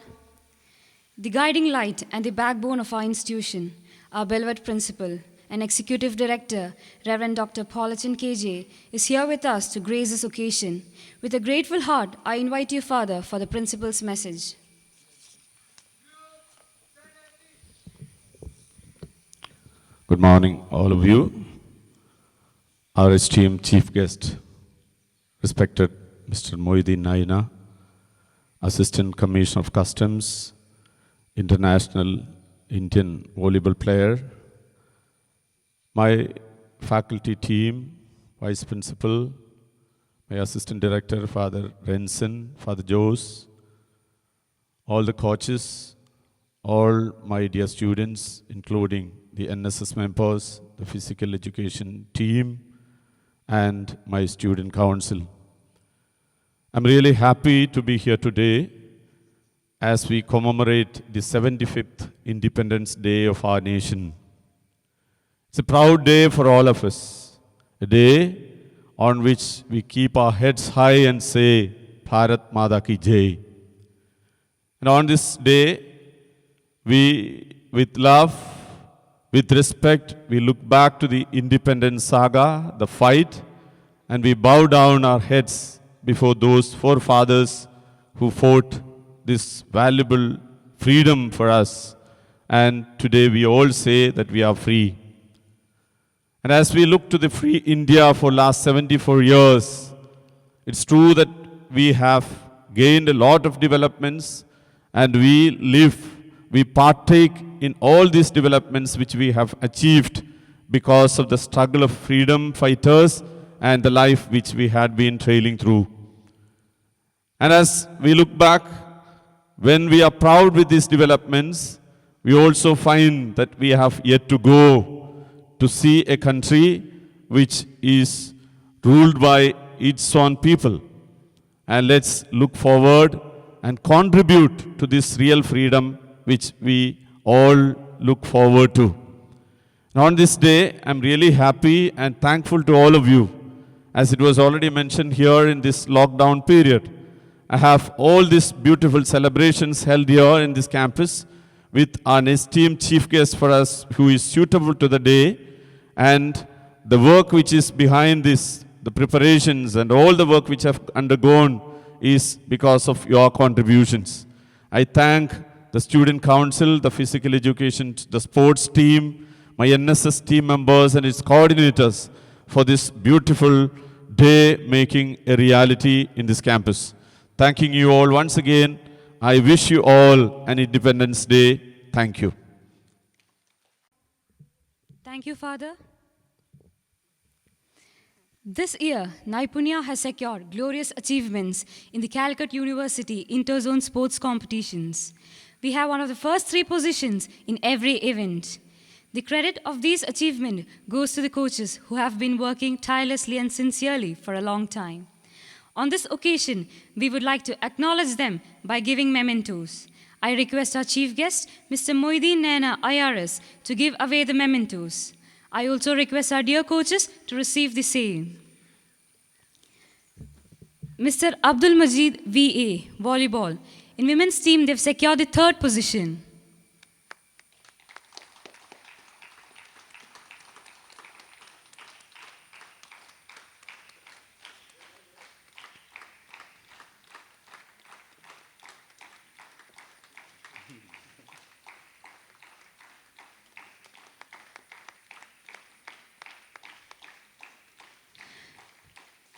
The guiding light and the backbone of our institution, our beloved principal and executive director, Reverend Dr. Paulichan KJ, is here with us to grace this occasion. With a grateful heart, I invite you, Father, for the principal's message. Good morning, all of you. Our esteemed chief guest, respected Mr. Moideen Naina, Assistant Commissioner of Customs, international Indian volleyball player, my faculty team, Vice Principal, my Assistant Director, Father Renson, Father Jose, all the coaches, all my dear students, including the NSS members, the physical education team, and my student council. I'm really happy to be here today as we commemorate the 75th Independence Day of our nation. It's a proud day for all of us, a day on which we keep our heads high and say, Bharat Mata Ki Jai. And on this day, we, with love, with respect, we look back to the independence saga, the fight, and we bow down our heads before those forefathers who fought this valuable freedom for us. And today we all say that we are free. And as we look to the free India for last 74 years, it's true that we have gained a lot of developments and we partake in all these developments which we have achieved because of the struggle of freedom fighters and the life which we had been trailing through. And as we look back, when we are proud with these developments, we also find that we have yet to go to see a country which is ruled by its own people. And let's look forward and contribute to this real freedom which we all look forward to. And on this day, I'm really happy and thankful to all of you. As it was already mentioned here in this lockdown period, I have all these beautiful celebrations held here in this campus with an esteemed chief guest for us who is suitable to the day, and the work which is behind this, the preparations and all the work which I've undergone is because of your contributions. I thank the student council, the physical education, the sports team, my NSS team members and its coordinators for this beautiful day making a reality in this campus. Thanking you all once again. I wish you all an Independence Day. Thank you. Thank you, Father. This year, Naipunya has secured glorious achievements in the Calicut University Interzone Sports Competitions. We have one of the first 3 positions in every event. The credit of these achievements goes to the coaches who have been working tirelessly and sincerely for a long time. On this occasion, we would like to acknowledge them by giving mementos. I request our chief guest, Mr. Moideen Naina, IRS, to give away the mementos. I also request our dear coaches to receive the same. Mr. Abdul Majid, VA, volleyball. In women's team, they've secured the 3rd position.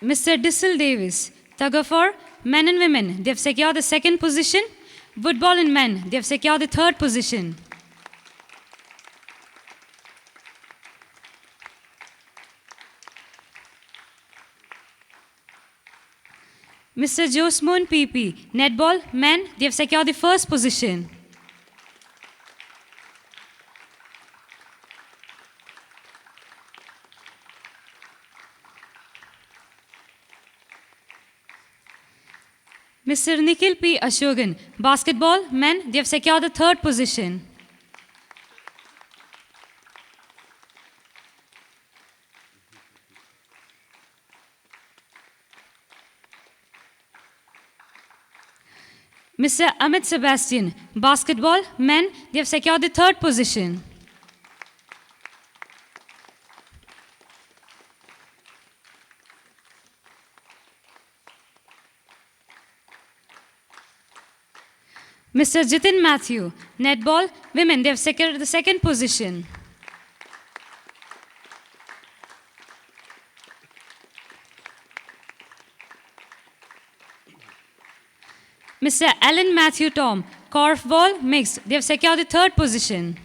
Mr. Dissel Davis, tug of war, men and women, they have secured the 2nd position. Football in men, they have secured the 3rd position. Mr. Josmoon PP, netball, men, they have secured the 1st position. Mr. Nikhil P. Ashogan, basketball, men, they have secured the 3rd position. Mr. Amit Sebastian, basketball, men, they have secured the 3rd position. Mr. Jitin Matthew, netball, women, they have secured the 2nd position. Mr. Alan Matthew Tom, korfball, mixed, they have secured the 3rd position.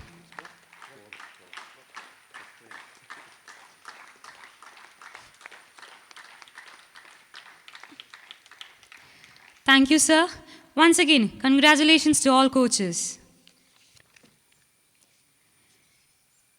Thank you, sir. Once again, congratulations to all coaches.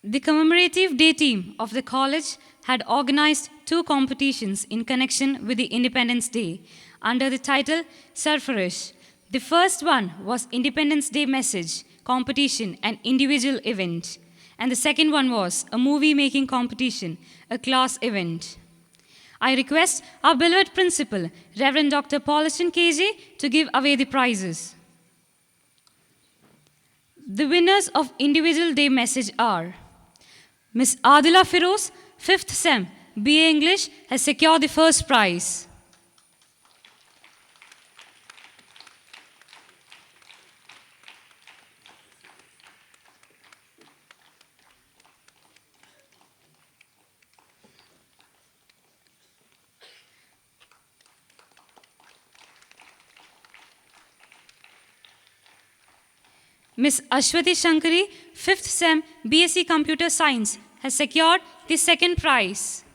The commemorative day team of the college had organized 2 competitions in connection with the Independence Day under the title SWARAJ. The first one was Independence Day message competition, an individual event. And the second one was a movie making competition, a class event. I request our beloved principal, Reverend Dr. Pauliston KJ, to give away the prizes. The winners of Individual Day Message are Miss Adila Firoz, 5th SEM, BA English, has secured the first prize. Miss Ashwati Shankari, 5th SEM, BSc Computer Science, has secured the 2nd prize.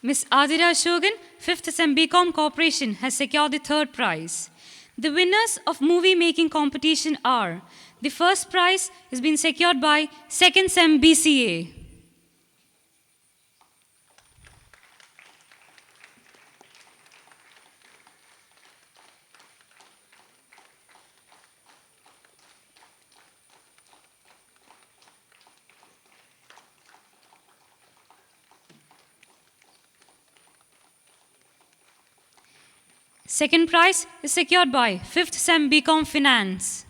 Miss Adira Shogun, 5th SEM BCom Corporation, has secured the 3rd prize. The winners of movie making competition are: the first prize has been secured by 2nd SEM BCA. Second prize is secured by 5th SEM BCom Finance.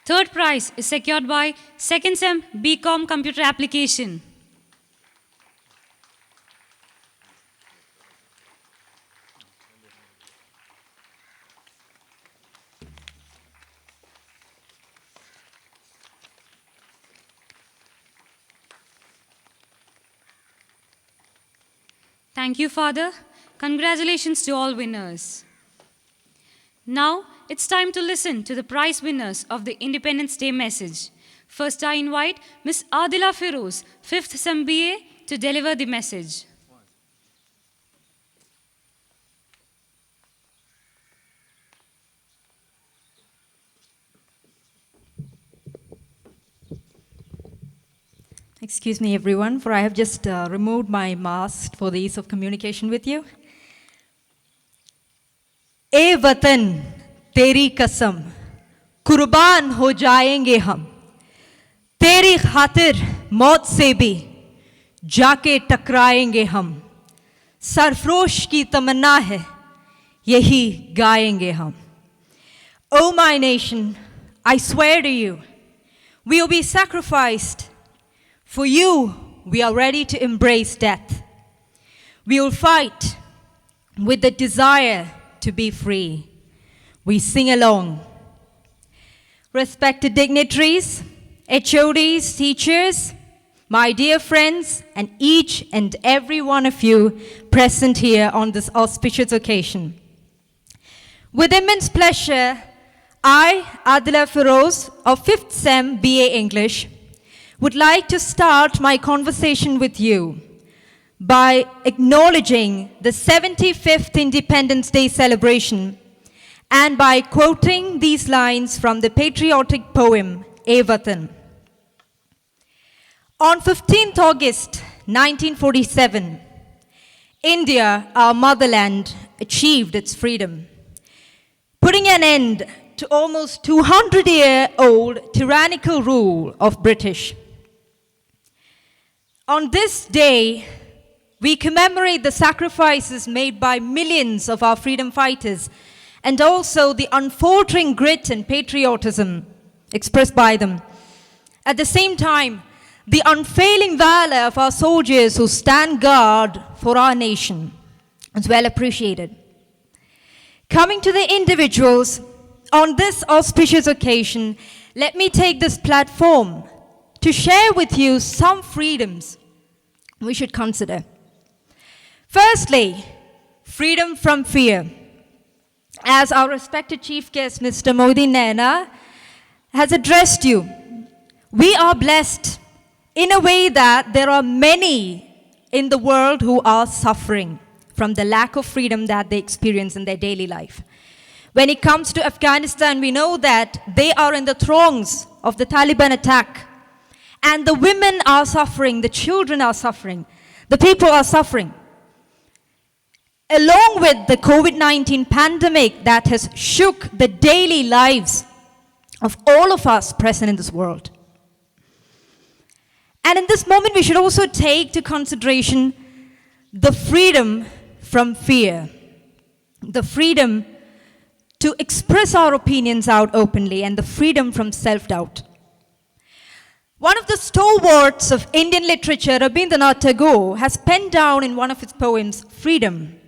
Third prize is secured by 2nd SEM BCom Computer Application. Thank you, Father. Congratulations to all winners. Now, it's time to listen to the prize winners of the Independence Day message. First, I invite Ms. Adila Feroz, 5th SEM BA, to deliver the message. Excuse me, everyone, for I have just removed my mask for the ease of communication with you. ए वतन तेरी कसम कुर्बान हो जाएंगे हम तेरी खातिर मौत से भी जाके टकराएंगे हम सरफरोश की तमन्ना है यही गाएंगे हम O my nation, I swear to you, we will be sacrificed. For you, we are ready to embrace death. We will fight with the desire to be free. We sing along. Respected dignitaries, HODs, teachers, my dear friends, and each and every one of you present here on this auspicious occasion. With immense pleasure, I, Adila Feroz, of 5th SEM BA English, would like to start my conversation with you by acknowledging the 75th Independence Day celebration and by quoting these lines from the patriotic poem, "E Vatan." On 15th August 1947, India, our motherland, achieved its freedom, putting an end to almost 200-year-old tyrannical rule of British. On this day, we commemorate the sacrifices made by millions of our freedom fighters and also the unfaltering grit and patriotism expressed by them. At the same time, the unfailing valor of our soldiers who stand guard for our nation is well appreciated. Coming to the individuals, on this auspicious occasion, let me take this platform to share with you some freedoms we should consider. Firstly, freedom from fear. As our respected chief guest, Mr. Modi Naina, has addressed you, we are blessed in a way that there are many in the world who are suffering from the lack of freedom that they experience in their daily life. When it comes to Afghanistan, we know that they are in the throngs of the Taliban attack. And the women are suffering, the children are suffering, the people are suffering. Along with the COVID-19 pandemic that has shook the daily lives of all of us present in this world. And in this moment, we should also take to consideration the freedom from fear, the freedom to express our opinions out openly, and the freedom from self-doubt. One of the stalwarts of Indian literature, Rabindranath Tagore, has penned down in one of his poems, freedom.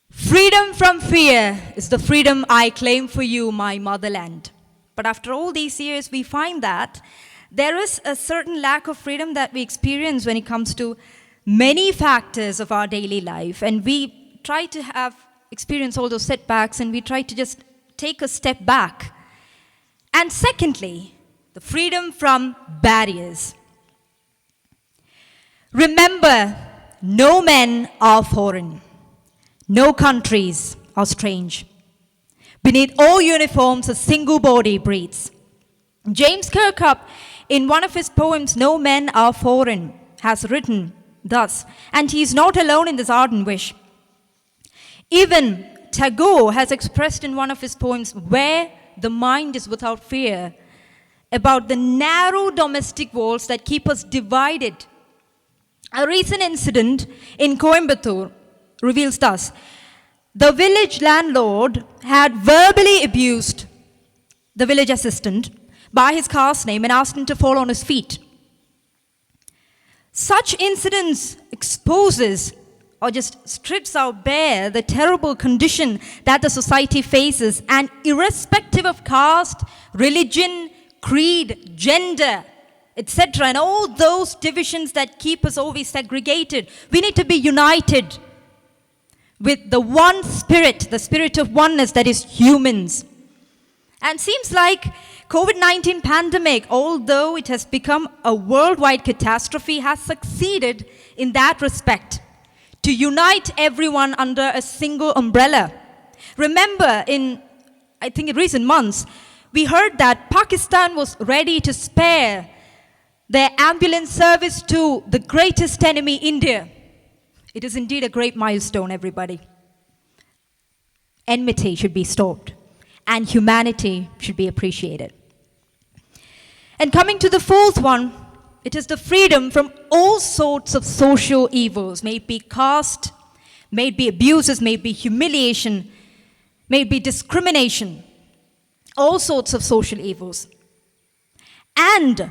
Freedom from fear is the freedom I claim for you, my motherland. But after all these years, we find that there is a certain lack of freedom that we experience when it comes to many factors of our daily life. And we try to experience all those setbacks, and we try to just take a step back. And secondly, the freedom from barriers. Remember, no men are foreign. No countries are strange. Beneath all uniforms, a single body breathes. James Kirkup, in one of his poems, "No Men Are Foreign," has written thus, and he is not alone in this ardent wish. Even Tagore has expressed in one of his poems, "Where the mind is without fear," about the narrow domestic walls that keep us divided. A recent incident in Coimbatore reveals thus: the village landlord had verbally abused the village assistant by his caste name and asked him to fall on his feet. Such incidents exposes or just strips out bare the terrible condition that the society faces, and irrespective of caste, religion, creed, gender, etc., and all those divisions that keep us always segregated. We need to be united with the one spirit, the spirit of oneness that is humans. And seems like COVID-19 pandemic, although it has become a worldwide catastrophe, has succeeded in that respect to unite everyone under a single umbrella. Remember, in recent months, we heard that Pakistan was ready to spare their ambulance service to the greatest enemy, India. It is indeed a great milestone, everybody. Enmity should be stopped, and humanity should be appreciated. And coming to the fourth one, it is the freedom from all sorts of social evils, may it be caste, may it be abuses, may it be humiliation, may it be discrimination, all sorts of social evils. And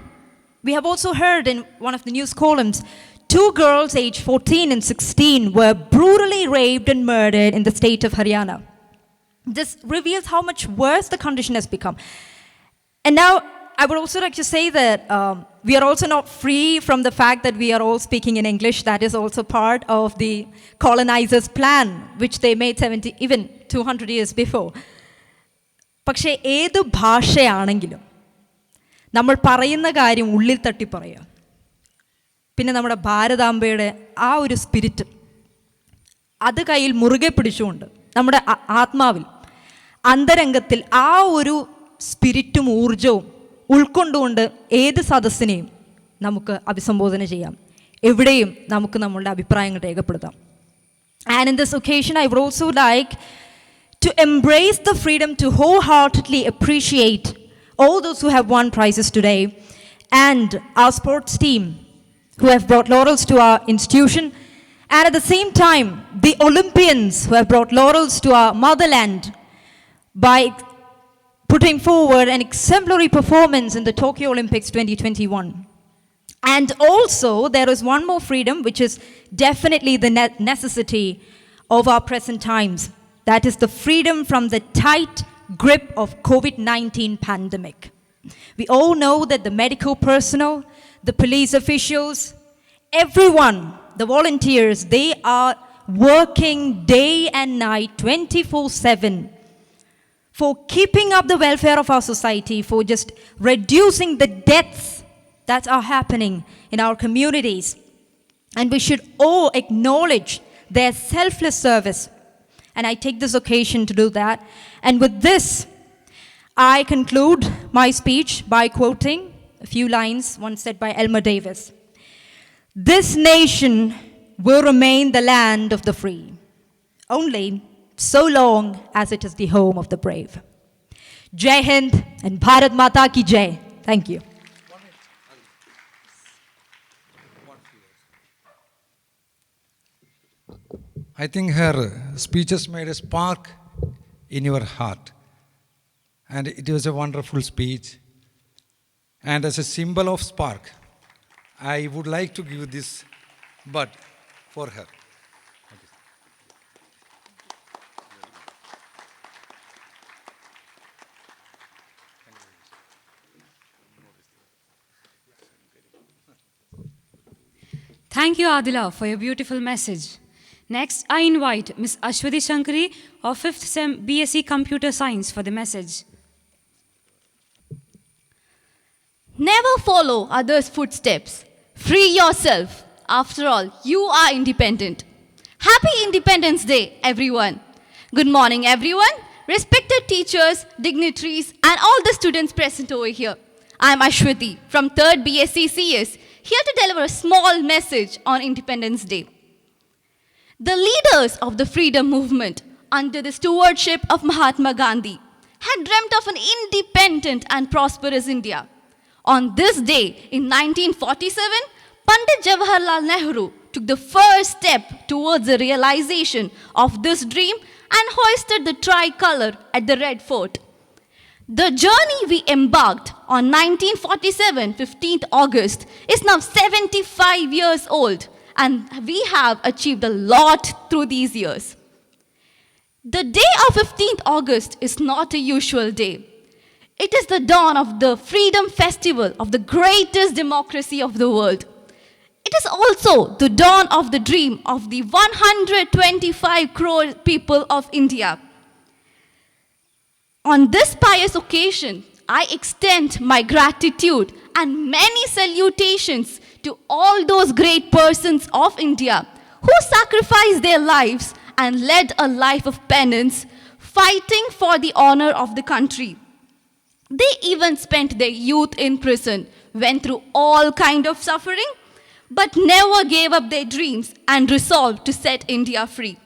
we have also heard in one of the news columns, 2 girls aged 14 and 16 were brutally raped and murdered in the state of Haryana. This reveals how much worse the condition has become. And now, I would also like to say that we are also not free from the fact that we are all speaking in English. That is also part of the colonizers' plan, which they made 200 years before. പക്ഷേ ഏത് ഭാഷയാണെങ്കിലും നമ്മൾ പറയുന്ന കാര്യം ഉള്ളിൽ തട്ടി പറയുക. പിന്നെ നമ്മുടെ ഭാരതാംബയുടെ ആ ഒരു സ്പിരിറ്റ് അത് കയ്യിൽ മുറുകെ പിടിച്ചുകൊണ്ട് നമ്മുടെ ആത്മാവിൽ അന്തരംഗത്തിൽ ആ ഒരു സ്പിരിറ്റും ഊർജവും ഉൾക്കൊണ്ടുകൊണ്ട് ഏത് സദസ്സിനെയും നമുക്ക് അഭിസംബോധന ചെയ്യാം. എവിടെയും നമുക്ക് നമ്മളുടെ അഭിപ്രായങ്ങൾ രേഖപ്പെടുത്താം. And in this occasion, I would also like to embrace the freedom to wholeheartedly appreciate all those who have won prizes today and our sports team who have brought laurels to our institution, and at the same time, the Olympians who have brought laurels to our motherland by putting forward an exemplary performance in the Tokyo Olympics 2021. And also, there is one more freedom, which is definitely the necessity of our present times. That is the freedom from the tight grip of COVID-19 pandemic. We all know that the medical personnel, the police officials, everyone, the volunteers, they are working day and night, 24/7, for keeping up the welfare of our society, for just reducing the deaths that are happening in our communities. And we should all acknowledge their selfless service. And I take this occasion to do that. And with this, I conclude my speech by quoting a few lines once said by Elmer Davis. This nation will remain the land of the free, only so long as it is the home of the brave. Jai Hind and Bharat Mata ki Jai. Thank you. I think her speeches made a spark in your heart. And it was a wonderful speech. And as a symbol of spark, I would like to give this bud for her. Thank you, Adila, for your beautiful message. Next, I invite Ms. Ashwati Shankari of 5th SEM BSc Computer Science for the message. Never follow others' footsteps. Free yourself. After all, you are independent. Happy Independence Day, everyone. Good morning, everyone. Respected teachers, dignitaries, and all the students present over here. I am Ashwati from 3rd BSc CS, here to deliver a small message on Independence Day. The leaders of the freedom movement, under the stewardship of Mahatma Gandhi, had dreamt of an independent and prosperous India. On this day in 1947, Pandit Jawaharlal Nehru took the first step towards the realization of this dream and hoisted the tricolour at the Red Fort. The journey we embarked on 1947, 15th August, is now 75 years old, and we have achieved a lot through these years. The day of 15th August is not a usual day. It is the dawn of the freedom festival of the greatest democracy of the world. It is also the dawn of the dream of the 125 crore people of India. On this pious occasion, I extend my gratitude and many salutations to all those great persons of India who sacrificed their lives and led a life of penance, fighting for the honor of the country. They even spent their youth in prison, went through all kind of suffering, but never gave up their dreams and resolved to set India free.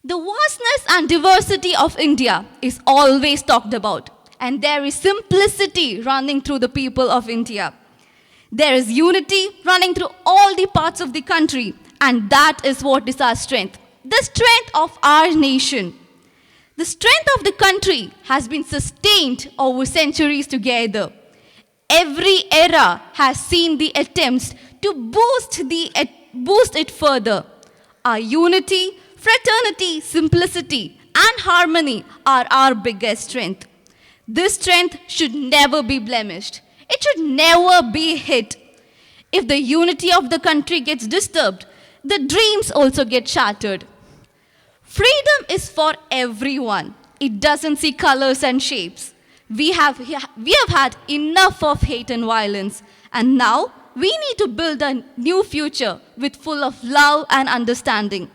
The vastness and diversity of India is always talked about, and there is simplicity running through the people of India. There is unity running through all the parts of the country, and that is what is our strength, the strength of our nation. The strength of the country has been sustained over centuries together. Every era has seen the attempts to boost it further. Our unity, fraternity, simplicity, and harmony are our biggest strength. This strength should never be blemished. It should never be hit. If the unity of the country gets disturbed, the dreams also get shattered. Freedom is for everyone. It doesn't see colors and shapes. We have had enough of hate and violence, and now we need to build a new future with full of love and understanding.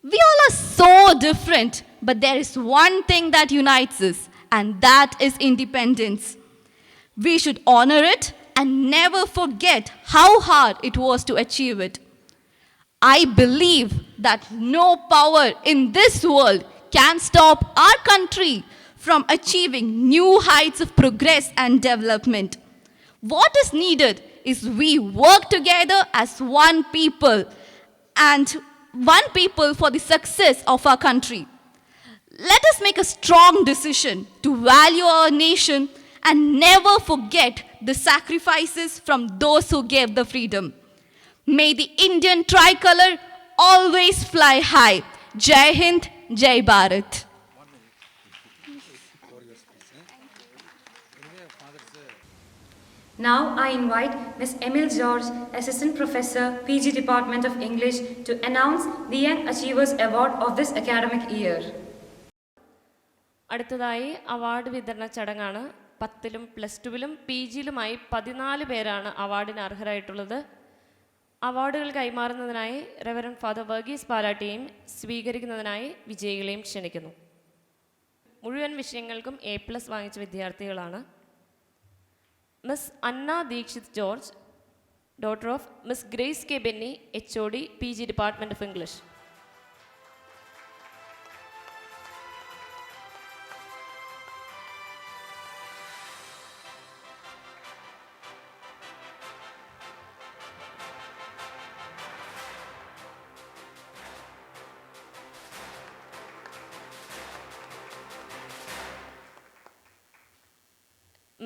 We all are so different, but there is one thing that unites us, and that is independence. We should honor it and never forget how hard it was to achieve it. I believe that no power in this world can stop our country from achieving new heights of progress and development. What is needed is we work together as one people for the success of our country. Let us make a strong decision to value our nation and never forget the sacrifices from those who gave the freedom. May the Indian tricolor always fly high. Jai Hind, Jai Bharat. Now I invite Ms. Emil George, Assistant Professor, PG Department of English, to announce the Young Achievers Award of this academic year. അടുത്തതായി award വിതരണ ചടങ്ങാണ്. 10ലും plus 2ലും PGയിലുമായി 14 പേരാണ് അവാർഡിന് അർഹരായിട്ടുള്ളത്. അവാർഡുകൾ കൈമാറുന്നതിനായി Reverend Father Varghese പാലാട്ടിയെയും സ്വീകരിക്കുന്നതിനായി വിജയികളെയും ക്ഷണിക്കുന്നു. മുഴുവൻ വിഷയങ്ങൾക്കും A+ വാങ്ങിച്ച വിദ്യാർത്ഥികളാണ്. Miss Anna Dixit George, daughter of Miss Grace K Benny, HOD, PG department of English.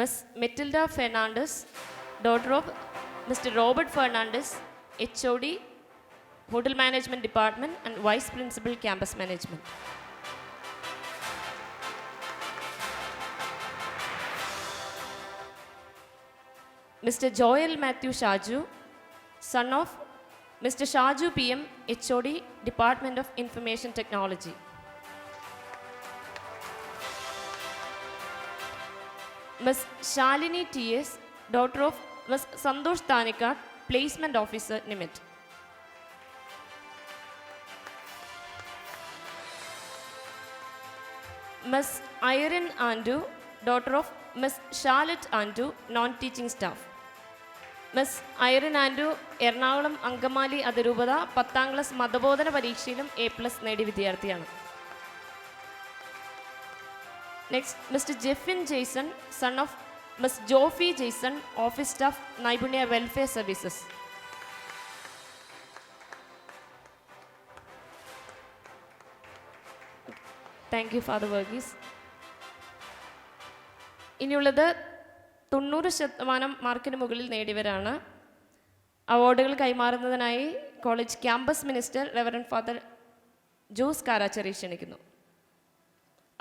Miss Matilda Fernandez, daughter of Mr. Robert Fernandez, HOD, Hotel Management Department and Vice Principal, Campus Management. Mr. Joel Matthew Shaju, son of Mr. Shaju PM, HOD, Department of Information Technology. Ms. Shalini T.S., daughter of Ms. Santosh Tanikar, Placement Officer, Nimit. Ms. Irene Andu, daughter of Ms. Charlotte Andu, non-teaching staff. Ms. Irene Andu, Ernakulam Angamaly അതിരൂപത 10ാം class മതബോധന പരീക്ഷയിലും A+ നേടിയ വിദ്യാർത്ഥിയാണ്. Next, Mr. Jeffin Jason, son of Ms. Joffy Jason, Office Staff, Naipunya Welfare Services. Thank you, Father Verghese. ഇനിയുള്ളത് 90% മാർക്കിന് മുകളിൽ നേടിയവരാണ്. അവാർഡുകൾ കൈമാറുന്നതിനായി college campus minister reverend father Jose Karachery ക്ഷണിക്കുന്നു.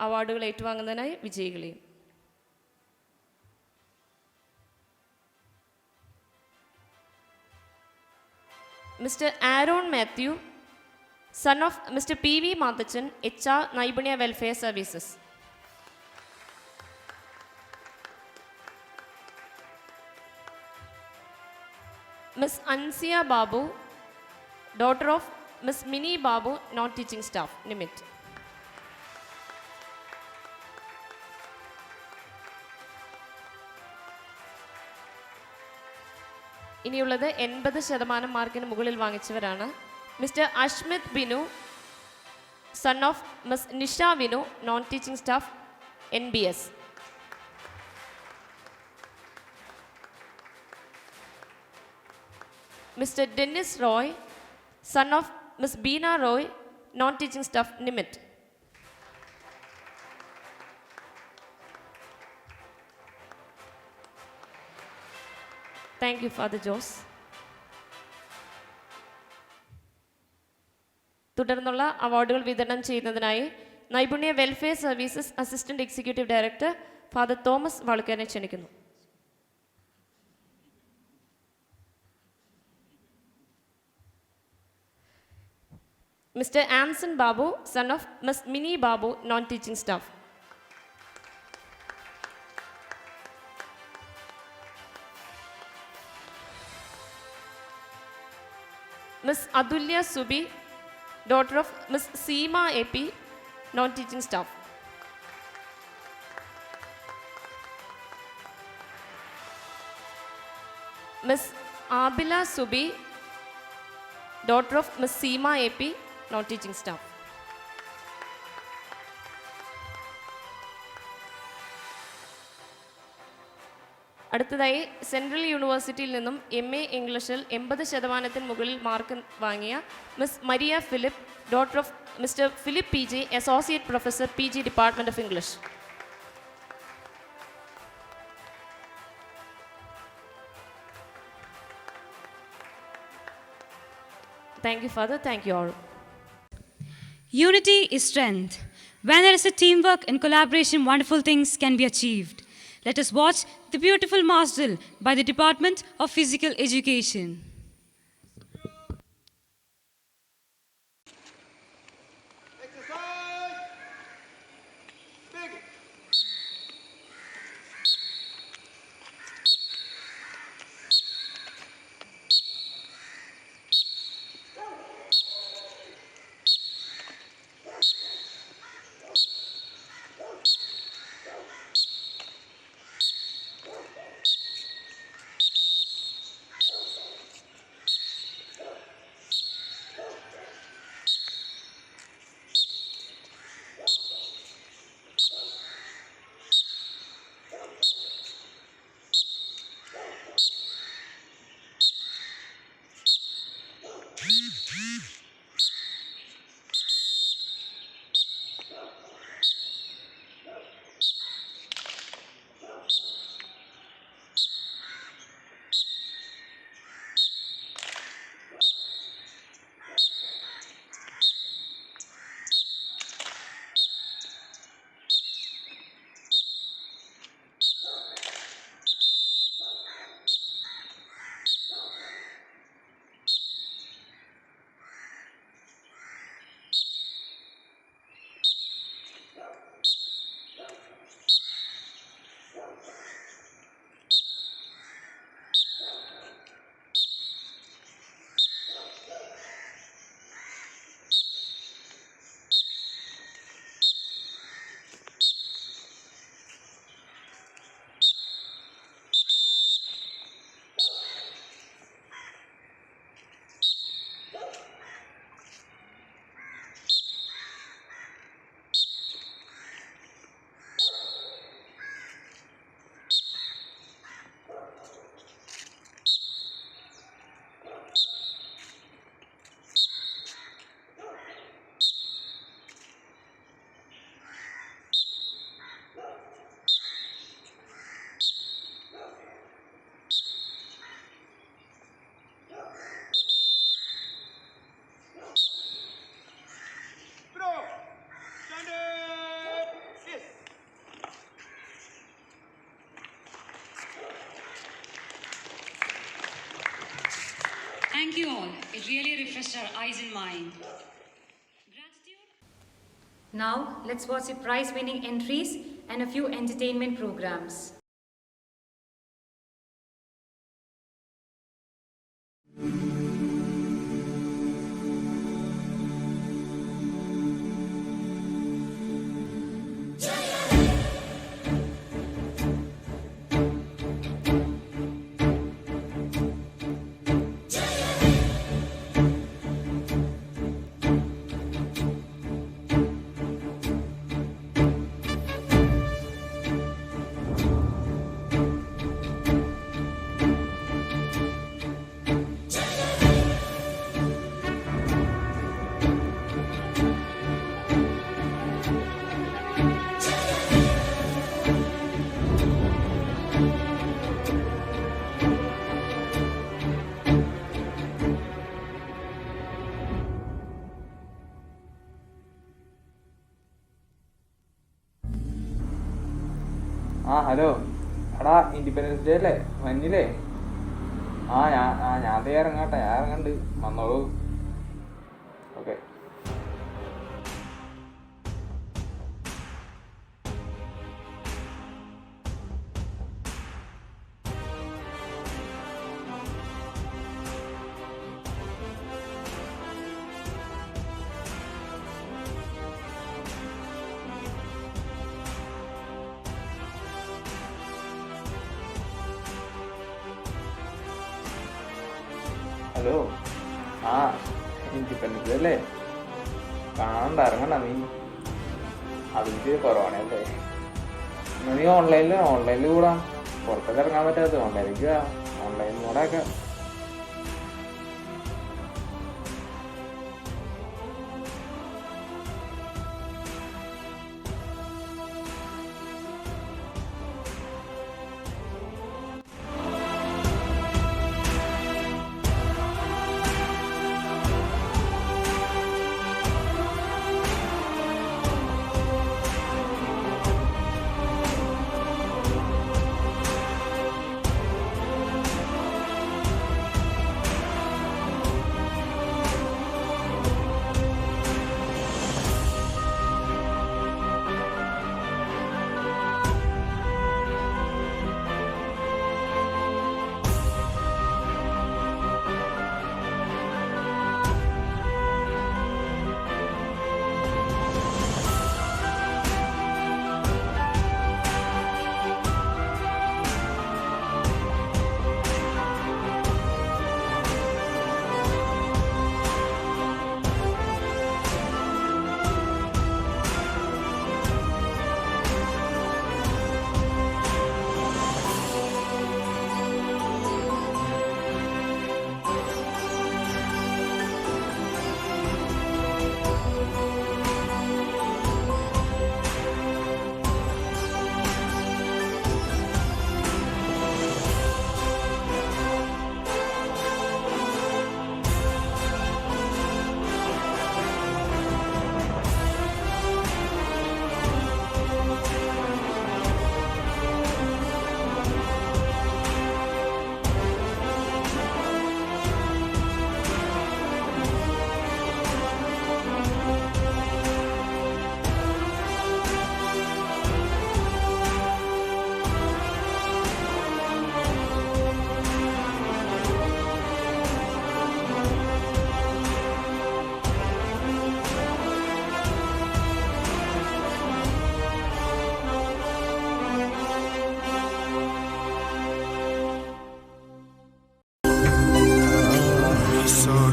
അവാർഡുകൾ ഏറ്റുവാങ്ങുന്നതിനായി വിജയികളെയും. Mr. Aaron Matthew, son of Mr. P.V. Mathachan, HR, Naipunya Welfare Services. Ms. Ansia Babu, daughter of Ms. Mini Babu, non-teaching staff, Nimit. ഇനിയുള്ളത് 80% മാർക്കിന് മുകളിൽ വാങ്ങിച്ചവരാണ്. Mister Ashmit Binu, son of miss Nisha Vinu, non teaching staff, NBS. Mister Dennis Roy, son of miss Beena Roy, non teaching staff, നിമിറ്റ്. Thank you father Jose. തുടർന്നുള്ള അവാർഡുകൾ വിതരണം ചെയ്യുന്നതിനായി Naipunya welfare services assistant executive director father Thomas വാളുക്കനെ ക്ഷണിക്കുന്നു. Mister Anson Babu, son of miss Mini Babu, non teaching staff. Miss Adulya Subi, daughter of Miss Seema AP, non-teaching staff. Miss Abila Subi, daughter of Miss Seema AP, non-teaching staff. അടുത്തതായി central യൂണിവേഴ്സിറ്റിയിൽ നിന്നും MA ഇംഗ്ലീഷിൽ 80% മുകളിൽ mark വാങ്ങിയ miss Maria Philip, daughter of mister Philip PG, associate professor PG, department of English. Thank you, Father. Thank you all. Unity is strength. When there is a teamwork and collaboration, wonderful things can be achieved. Let us watch the beautiful mass drill by the Department of Physical Education. Thank you all. It really refreshed our eyes and mind. Gratitude. Now, let's watch the prize-winning entries and a few entertainment programs. Hello എടാ independence day അല്ലേ മഞ്ഞില്ലേ? ഞാൻ ഇറങ്ങാട്ടെ, ഞാൻ ഇറങ്ങണ്ട്, വന്നോളൂ. Okay. Hello independence day അല്ലേ? കാണണ്ട, ഇറങ്ങണ്ട നീ. അതിന് കൊറോണയല്ലേ? നീ ഓൺലൈനിൽ കൂടാ. പുറത്തൊക്കെ ഇറങ്ങാൻ പറ്റാത്ത ഓൺലൈനിലേക്ക് ഓൺലൈനിൽ കൂടെ ഒക്കെ.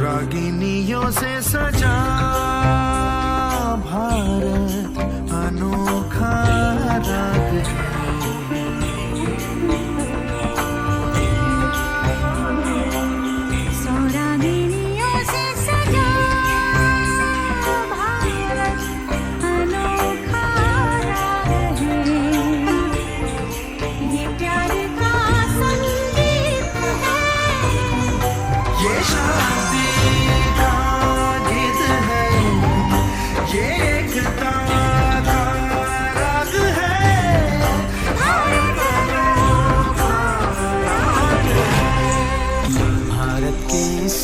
रागिनियों से सजा भारत अनोखा राग रागिनियों से सजा भारत अनोखा राग है, ये प्यार का संगीत है, ये शादी का गीत है, ये एकता का राग है, भारत अनोखा राग है। भारत के इस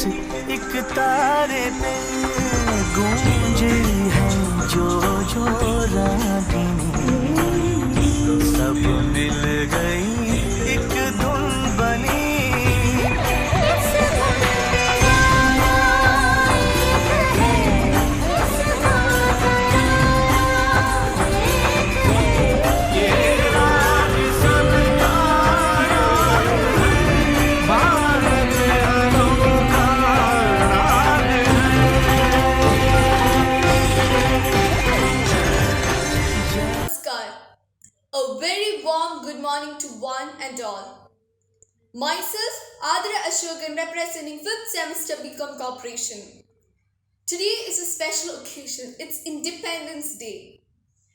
to one and all. Myself, Adra Ashokan, representing 5th semester BCom Corporation. Today is a special occasion. It's Independence Day.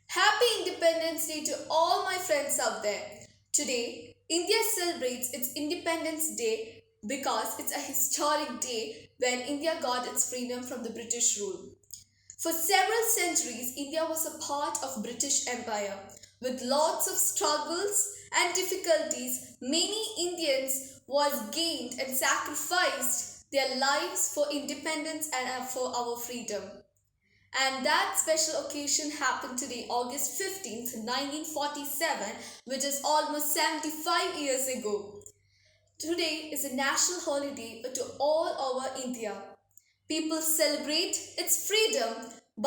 Happy Independence Day to all my friends out there. Today, India celebrates its Independence Day because it's a historic day when India got its freedom from the British rule. For several centuries, India was a part of British Empire. With lots of struggles and difficulties, many Indians was gained and sacrificed their lives for independence and for our freedom. And that special occasion happened today, August 15th, 1947, which is almost 75 years ago. Today is a national holiday to all over India. People celebrate its freedom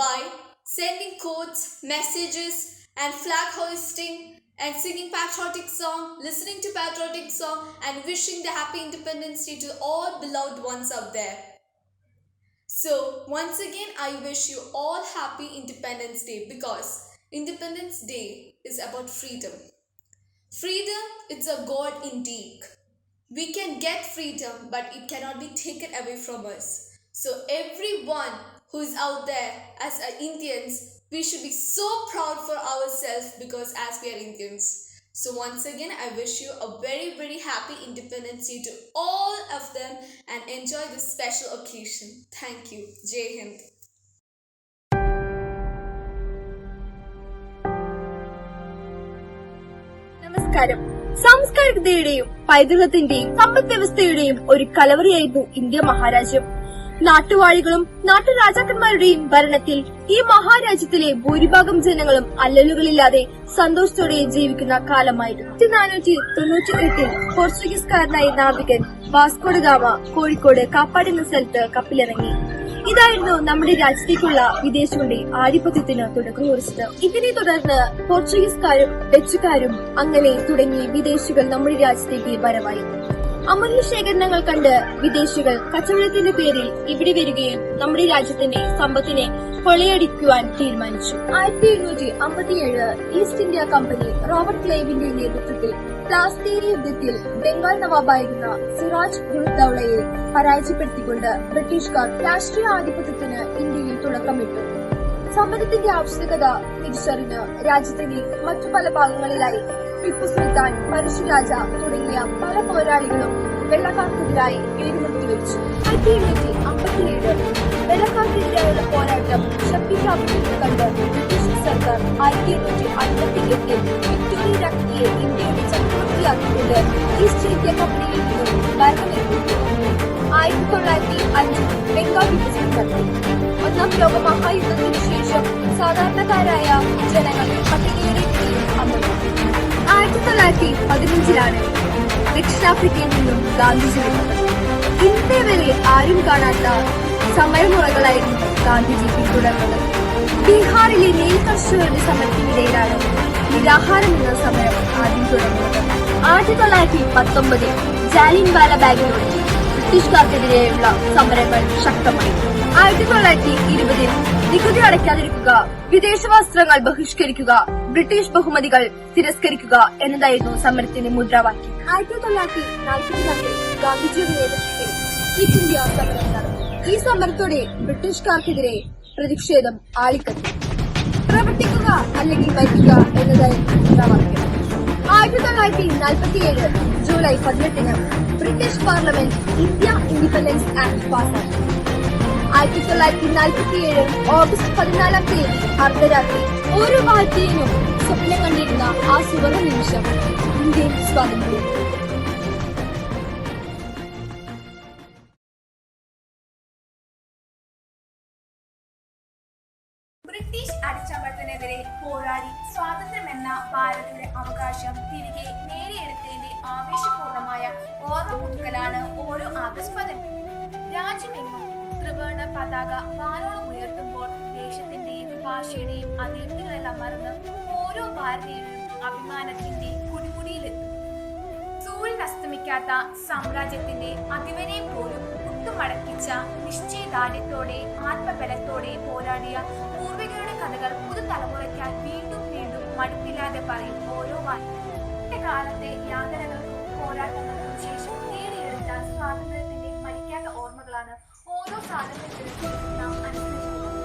by sending quotes, messages, and flag hoisting, and singing patriotic song, listening to patriotic song, and wishing the happy Independence Day to all beloved ones out there. So, once again, I wish you all happy Independence Day because Independence Day is about freedom. Freedom, it's a God indeed. We can get freedom, but it cannot be taken away from us. So, everyone who is out there as Indians, we should be so proud for ourselves because as we are Indians. So once again, I wish you a very, very happy Independence Day to all of them and enjoy this special occasion. Thank you. Jai Hind. നമസ്കാരം. സാംസ്കാരികതയുടെയും പൈതൃകത്തിന്റെയും സമ്പദ് വ്യവസ്ഥയുടെയും ഒരു കലവറിയായിരുന്നു India മഹാരാജ്യം. നാട്ടുവാഴികളും നാട്ടുരാജാക്കന്മാരുടെയും ഭരണത്തിൽ ഈ മഹാരാജ്യത്തിലെ ഭൂരിഭാഗം ജനങ്ങളും അല്ലലുകളില്ലാതെ സന്തോഷത്തോടെ ജീവിക്കുന്ന കാലമായിരുന്നു. 1498 പോർച്ചുഗീസുകാരനായ നാവികൻ Vasco da Gama Kozhikode Kappad എന്ന സ്ഥലത്ത് കപ്പലിറങ്ങി. ഇതായിരുന്നു നമ്മുടെ രാജ്യത്തേക്കുള്ള വിദേശികളുടെ ആധിപത്യത്തിന് തുടക്കം കുറിച്ചത്. ഇതിനെ തുടർന്ന് പോർച്ചുഗീസുകാരും ഡച്ചുകാരും അങ്ങനെ തുടങ്ങി വിദേശികൾ നമ്മുടെ രാജ്യത്തേക്ക് വരവായി. അമൂല്യ ശേഖരണങ്ങൾ കണ്ട് വിദേശികൾ കച്ചവടത്തിന്റെ പേരിൽ ഇവിടെ വരികയും നമ്മുടെ രാജ്യത്തിന്റെ സമ്പത്തിനെ കൊള്ളയടിക്കുവാൻ തീരുമാനിച്ചു. 1857 ഈസ്റ്റ് ഇന്ത്യ കമ്പനി റോബർട്ട് ക്ലൈവിന്റെ നേതൃത്വത്തിൽ പ്ലാസ്തീരി യുദ്ധത്തിൽ ബംഗാൾ നവാബായിരുന്ന സിറാജ് ദൗളയെ പരാജയപ്പെടുത്തിക്കൊണ്ട് ബ്രിട്ടീഷുകാർ രാഷ്ട്രീയ ആധിപത്യത്തിന് ഇന്ത്യയിൽ തുടക്കമിട്ടു. സമ്പന്നത്തിന്റെ ആവശ്യകത തിരിച്ചറിഞ്ഞ് രാജ്യത്തിന്റെ മറ്റു പല ഭാഗങ്ങളിലായി ടിപ്പു സുൽത്താൻ, പരശുരാജ തുടങ്ങിയ പല പോരാളികളും വെള്ളക്കാർക്കെതിരായി എഴുന്നേറ്റുവെച്ചു. 1857 വെള്ളക്കാർക്കെതിരായുള്ള പോരാട്ടം ശക്തിപ്രാപിക്കുന്നത് കണ്ട് ബ്രിട്ടീഷ് സർക്കാർ 1858 വിക്ടോറിയ രാജ്ഞിയെ ഇന്ത്യയുടെ ചക്രവർത്തിയാക്കിക്കൊണ്ട് ഈസ്റ്റ് ഇന്ത്യ കമ്പനിയിൽ നിന്നും ഭരണമേറ്റെടുത്തു. 1905 ബംഗാൾ വിഭജനം നടത്തി. ഒന്നാം ലോക മഹായുദ്ധത്തിനു ശേഷം സാധാരണക്കാരായ ജനങ്ങൾ പട്ടിണിയുടെ അമർന്നു. 1915 ദക്ഷിണാഫ്രിക്കയിൽ നിന്നും ഗാന്ധിജി വന്നത്. ഇന്നേ വരെ ആരും കാണാത്ത സമരമുറകളായിരുന്നു ഗാന്ധിജി പിന്തുടർന്നത്. ബീഹാറിലെ നെൽ കർഷകരുടെ സമരത്തിനിടയിലാണ് നിരാഹാരം എന്ന സമരം ആദ്യം തുടങ്ങുന്നത്. 1919 ജാലിയൻവാല ബാഗിലൂടെ ബ്രിട്ടീഷുകാർക്കെതിരെയുള്ള സമരങ്ങൾ ശക്തമായി. 1920 നികുതി അടയ്ക്കാതിരിക്കുക, വിദേശ വസ്ത്രങ്ങൾ ബഹിഷ്കരിക്കുക, ബ്രിട്ടീഷ് ബഹുമതികൾ തിരസ്കരിക്കുക എന്നതായിരുന്നു സമരത്തിന്റെ മുദ്രാവാക്യം. 1942 ഗാന്ധിജിയുടെ നേതൃത്വത്തിൽ ക്വിറ്റ് ഇന്ത്യ സമരം നടന്നു. ഈ സമരത്തോടെ ബ്രിട്ടീഷുകാർക്കെതിരെ പ്രതിഷേധം ആളിക്കത്തി. പ്രവർത്തിക്കുക അല്ലെങ്കിൽ മരിക്കുക എന്നതായിരുന്നു മുദ്രാവാക്യം. 1947 July 18 British parliament India independence act പാസാക്കി. 1947 ഓഗസ്റ്റ് 14 അർദ്ധരാത്രി ഓരോ ഭാരതീയനും സ്വപ്നം കണ്ടിരുന്ന ആ സുവർണ നിമിഷം ഇന്ത്യൻ സ്വാതന്ത്ര്യം. ബ്രിട്ടീഷ് അടിച്ചമർത്തലിനെതിരെ പോരാടി സ്വാതന്ത്ര്യമെന്ന ഭാരതീയ അവകാശം തിരികെ നേടിയെടുത്തതിന്റെ ആവേശപൂർണമായ ഓർമ്മ പുതുക്കലാണ് ഓരോ ആഗസ്റ്റ് 15. രാജ്യമെങ്ങും ത്രിവർണ പതാക വാനോളം ഉയർത്തുമ്പോൾ ദേശത്തിന്റെയും ഭാഷയുടെയും അതിർത്തികളെല്ലാം മറന്ന് ഓരോ ഭാരതീയനും അഭിമാനത്തിന്റെ കുടിമുടിയിലെത്തും. സൂര്യൻ അസ്തമിക്കാത്ത സാമ്രാജ്യത്തിന്റെ അധിപനെ പോലും മുട്ടുമടക്കിച്ച നിശ്ചയദാർഢ്യത്തോടെ ആത്മബലത്തോടെ പോരാടിയ പൂർവികരുടെ കഥകൾ പുതുതലമുറയ്ക്കായി വീണ്ടും വീണ്ടും മടുപ്പില്ലാതെ പറയും ഓരോ കാലത്തെ യാതനകൾക്കും പോരാട്ടങ്ങൾക്കും ശേഷം നേടിയെടുത്ത സ്വാതന്ത്ര്യത്തിന്റെ മരിക്കാത്ത ഓർമ്മകളാണ് ഓരോ സ്വാതന്ത്ര്യ ദിനത്തിലും നാം അനുസ്മരിക്കുന്നത്.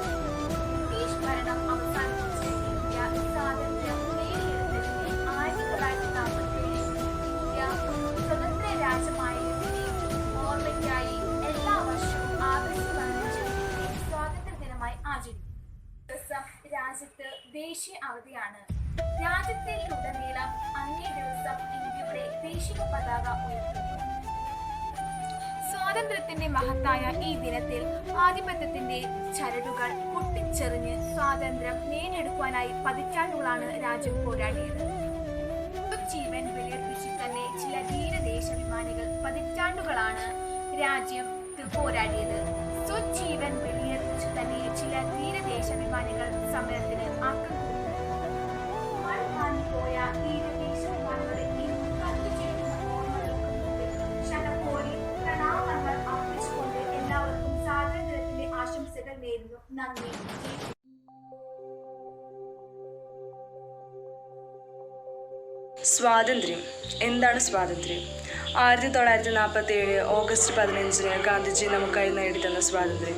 ബ്രിട്ടീഷ് ഭരണം അവസാനിപ്പിച്ച് ഇന്ത്യ സ്വാതന്ത്ര്യം നേടിയെടുത്തതിന്റെ 1947 ഇന്ത്യ സ്വതന്ത്ര രാജ്യമായതിന്റെ ഓർമ്മയ്ക്കായി എല്ലാ വർഷവും ആഗസ്റ്റ് 15 സ്വാതന്ത്ര്യ ദിനമായി ആചരിക്കും. ദിവസം രാജ്യത്ത് ദേശീയ അവധിയാണ്. രാജ്യത്തിലുടനീളം അന്നേ ദിവസം ഇന്ത്യയുടെ ദേശീയ പതാക ഉയർത്തുന്നു. സ്വാതന്ത്ര്യത്തിന്റെ മഹത്തായ ഈ ദിനത്തിൽ ആധിപത്യത്തിന്റെ ചരടുകൾ പൊട്ടിച്ചെറിഞ്ഞ് സ്വാതന്ത്ര്യം നേടിയെടുക്കുവാനായി പതിറ്റാണ്ടുകളാണ് രാജ്യം പോരാടിയത്. ജീവൻ ബലിയർപ്പിച്ചു തന്നെ ചില ധീരദേശാഭിമാനികൾ പതിറ്റാണ്ടുകളാണ് രാജ്യം പോരാടിയത്. സ്വജീവൻ ബലിയർപ്പിച്ചു തന്നെ ചില ധീരദേശാഭിമാനികൾ സമരത്തിന് ആക്കം പോയ ധീരദേശാഭിമാനികളെ പ്രണാമങ്ങൾ അർപ്പിച്ചുകൊണ്ട് എല്ലാവർക്കും സ്വാതന്ത്ര്യത്തിന്റെ ആശംസകൾ നേരുന്നു. നന്ദി. സ്വാതന്ത്ര്യം. എന്താണ് സ്വാതന്ത്ര്യം? 1947 ഓഗസ്റ്റ് 15 ഗാന്ധിജി നമുക്കായി നേടിത്തന്ന സ്വാതന്ത്ര്യം.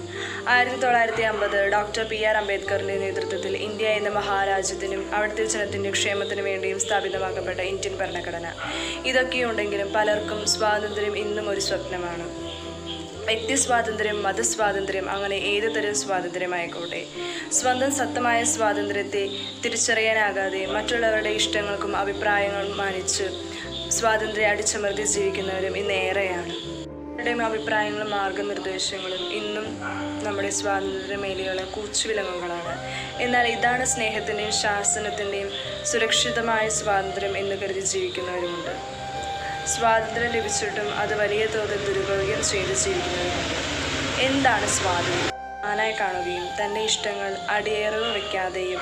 1950 ഡോക്ടർ PR അംബേദ്കറിന്റെ നേതൃത്വത്തിൽ ഇന്ത്യ എന്ന മഹാരാജ്യത്തിനും അവിടുത്തെ ജനത്തിന്റെ ക്ഷേമത്തിനു വേണ്ടിയും സ്ഥാപിതമാക്കപ്പെട്ട ഇന്ത്യൻ ഭരണഘടന. ഇതൊക്കെയുണ്ടെങ്കിലും പലർക്കും സ്വാതന്ത്ര്യം ഇന്നും ഒരു സ്വപ്നമാണ്. വ്യക്തിസ്വാതന്ത്ര്യം, മതസ്വാതന്ത്ര്യം, അങ്ങനെ ഏതു തരം സ്വാതന്ത്ര്യമായിക്കോട്ടെ, സ്വന്തം സത്തമായ സ്വാതന്ത്ര്യത്തെ തിരിച്ചറിയാനാകാതെ മറ്റുള്ളവരുടെ ഇഷ്ടങ്ങൾക്കും അഭിപ്രായങ്ങളും മാനിച്ച് സ്വാതന്ത്ര്യം അടിച്ചമർത്തി ജീവിക്കുന്നവരും ഇന്ന് ഏറെയാണ്. അവരുടെയും അഭിപ്രായങ്ങളും മാർഗനിർദ്ദേശങ്ങളും ഇന്നും നമ്മുടെ സ്വാതന്ത്ര്യ മേഖലകളെ കൂച്ചുവിലങ്ങുകളാണ്. എന്നാൽ ഇതാണ് സ്നേഹത്തിൻ്റെയും ശാസനത്തിൻ്റെയും സുരക്ഷിതമായ സ്വാതന്ത്ര്യം എന്ന് കരുതി ജീവിക്കുന്നവരുമുണ്ട്. സ്വാതന്ത്ര്യം ലഭിച്ചിട്ടും അത് വലിയ തോതിൽ ദുരുപയോഗം ചെയ്ത് ജീവിക്കുന്നവരുമുണ്ട്. എന്താണ് സ്വാതന്ത്ര്യം? ആനായി കാണുകയും തൻ്റെ ഇഷ്ടങ്ങൾ അടിയറവ് വയ്ക്കാതെയും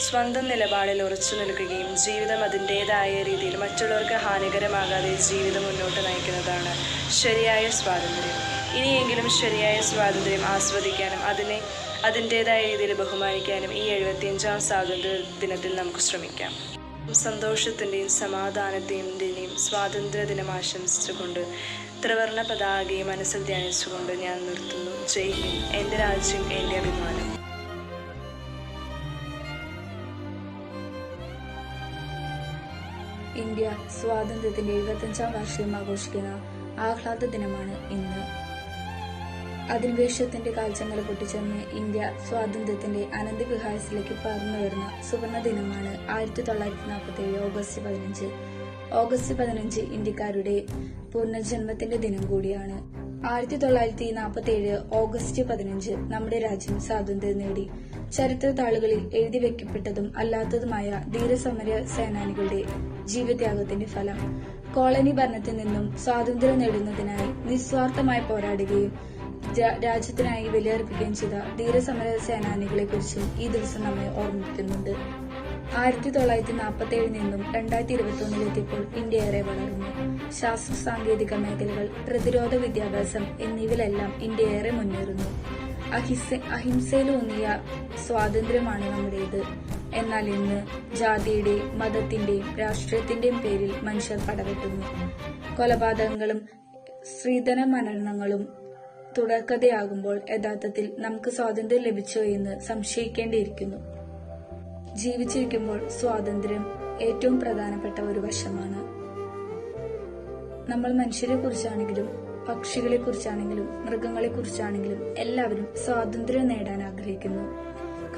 സ്വന്തം നിലപാടിൽ ഉറച്ചു നിൽക്കുകയും ജീവിതം അതിൻ്റേതായ രീതിയിൽ മറ്റുള്ളവർക്ക് ഹാനികരമാകാതെ ജീവിതം മുന്നോട്ട് നയിക്കുന്നതാണ് ശരിയായ സ്വാതന്ത്ര്യം. ഇനിയെങ്കിലും ശരിയായ സ്വാതന്ത്ര്യം ആസ്വദിക്കാനും അതിനെ അതിൻ്റേതായ രീതിയിൽ ബഹുമാനിക്കാനും ഈ 75ാം സ്വാതന്ത്ര്യ ദിനത്തിൽ നമുക്ക് ശ്രമിക്കാം. സന്തോഷത്തിൻ്റെയും സമാധാനത്തിൻ്റെയും സ്വാതന്ത്ര്യ ദിനം ആശംസിച്ചുകൊണ്ട് ത്രിവർണ്ണ പതാകയെ മനസ്സിൽ ധ്യാനിച്ചുകൊണ്ട് ഞാൻ നിർത്തുന്നു. ജയ് ഹിന്ദ്. എൻ്റെ രാജ്യം, എൻ്റെ അഭിമാനം. ഇന്ത്യ സ്വാതന്ത്ര്യത്തിന്റെ 75ാം വാർഷികം ആഘോഷിക്കുന്ന ആഹ്ലാദ ദിനമാണ് ഇന്ന്. അധിനിവേശത്തിന്റെ കാൽച്ചങ്ങല പൊട്ടിച്ചെന്ന് ഇന്ത്യ സ്വാതന്ത്ര്യത്തിന്റെ അനന്തവിഹാരത്തിലേക്ക് പറന്നു വരുന്ന സുവർണ ദിനമാണ് 1947 ഓഗസ്റ്റ് 15. ഓഗസ്റ്റ് 15 ഇന്ത്യക്കാരുടെ പുനർജന്മത്തിന്റെ ദിനം കൂടിയാണ്. 1947 ഓഗസ്റ്റ് 15 നമ്മുടെ രാജ്യം സ്വാതന്ത്ര്യം നേടി. ചരിത്ര താളുകളിൽ എഴുതി വെക്കപ്പെട്ടതും അല്ലാത്തതുമായ ധീരസമര സേനാനികളുടെ ജീവത്യാഗത്തിന്റെ ഫലം. കോളനി ഭരണത്തിൽ നിന്നും സ്വാതന്ത്ര്യം നേടുന്നതിനായി നിസ്വാർത്ഥമായി പോരാടുകയും രാജ്യത്തിനായി ബലിയർപ്പിക്കുകയും ചെയ്ത ധീരസമര സേനാനികളെ കുറിച്ചും ഈ ദിവസം നമ്മെ ഓർമ്മിപ്പിക്കുന്നുണ്ട്. 1947 നിന്നും 2021 ഇന്ത്യ ഏറെ വളർന്നു. ശാസ്ത്ര സാങ്കേതിക മേഖലകൾ, പ്രതിരോധ വിദ്യാഭ്യാസം എന്നിവയിലെല്ലാം ഇന്ത്യ ഏറെ മുന്നേറുന്നു. അഹിംസയിലൂന്നിയ സ്വാതന്ത്ര്യമാണ് നമ്മുടേത്. എന്നാൽ ഇന്ന് ജാതിയുടെയും മതത്തിന്റെയും രാഷ്ട്രീയത്തിന്റെയും പേരിൽ മനുഷ്യർ പടവെട്ടുന്നു. കൊലപാതകങ്ങളും സ്ത്രീധന മരണങ്ങളും തുടർക്കഥയാകുമ്പോൾ യഥാർത്ഥത്തിൽ നമുക്ക് സ്വാതന്ത്ര്യം ലഭിച്ചോ എന്ന് സംശയിക്കേണ്ടിയിരിക്കുന്നു. ജീവിച്ചിരിക്കുമ്പോൾ സ്വാതന്ത്ര്യം ഏറ്റവും പ്രധാനപ്പെട്ട ഒരു വശമാണ്. നമ്മൾ മനുഷ്യരെ കുറിച്ചാണെങ്കിലും പക്ഷികളെ കുറിച്ചാണെങ്കിലും മൃഗങ്ങളെ കുറിച്ചാണെങ്കിലും എല്ലാവരും സ്വാതന്ത്ര്യം നേടാൻ ആഗ്രഹിക്കുന്നു.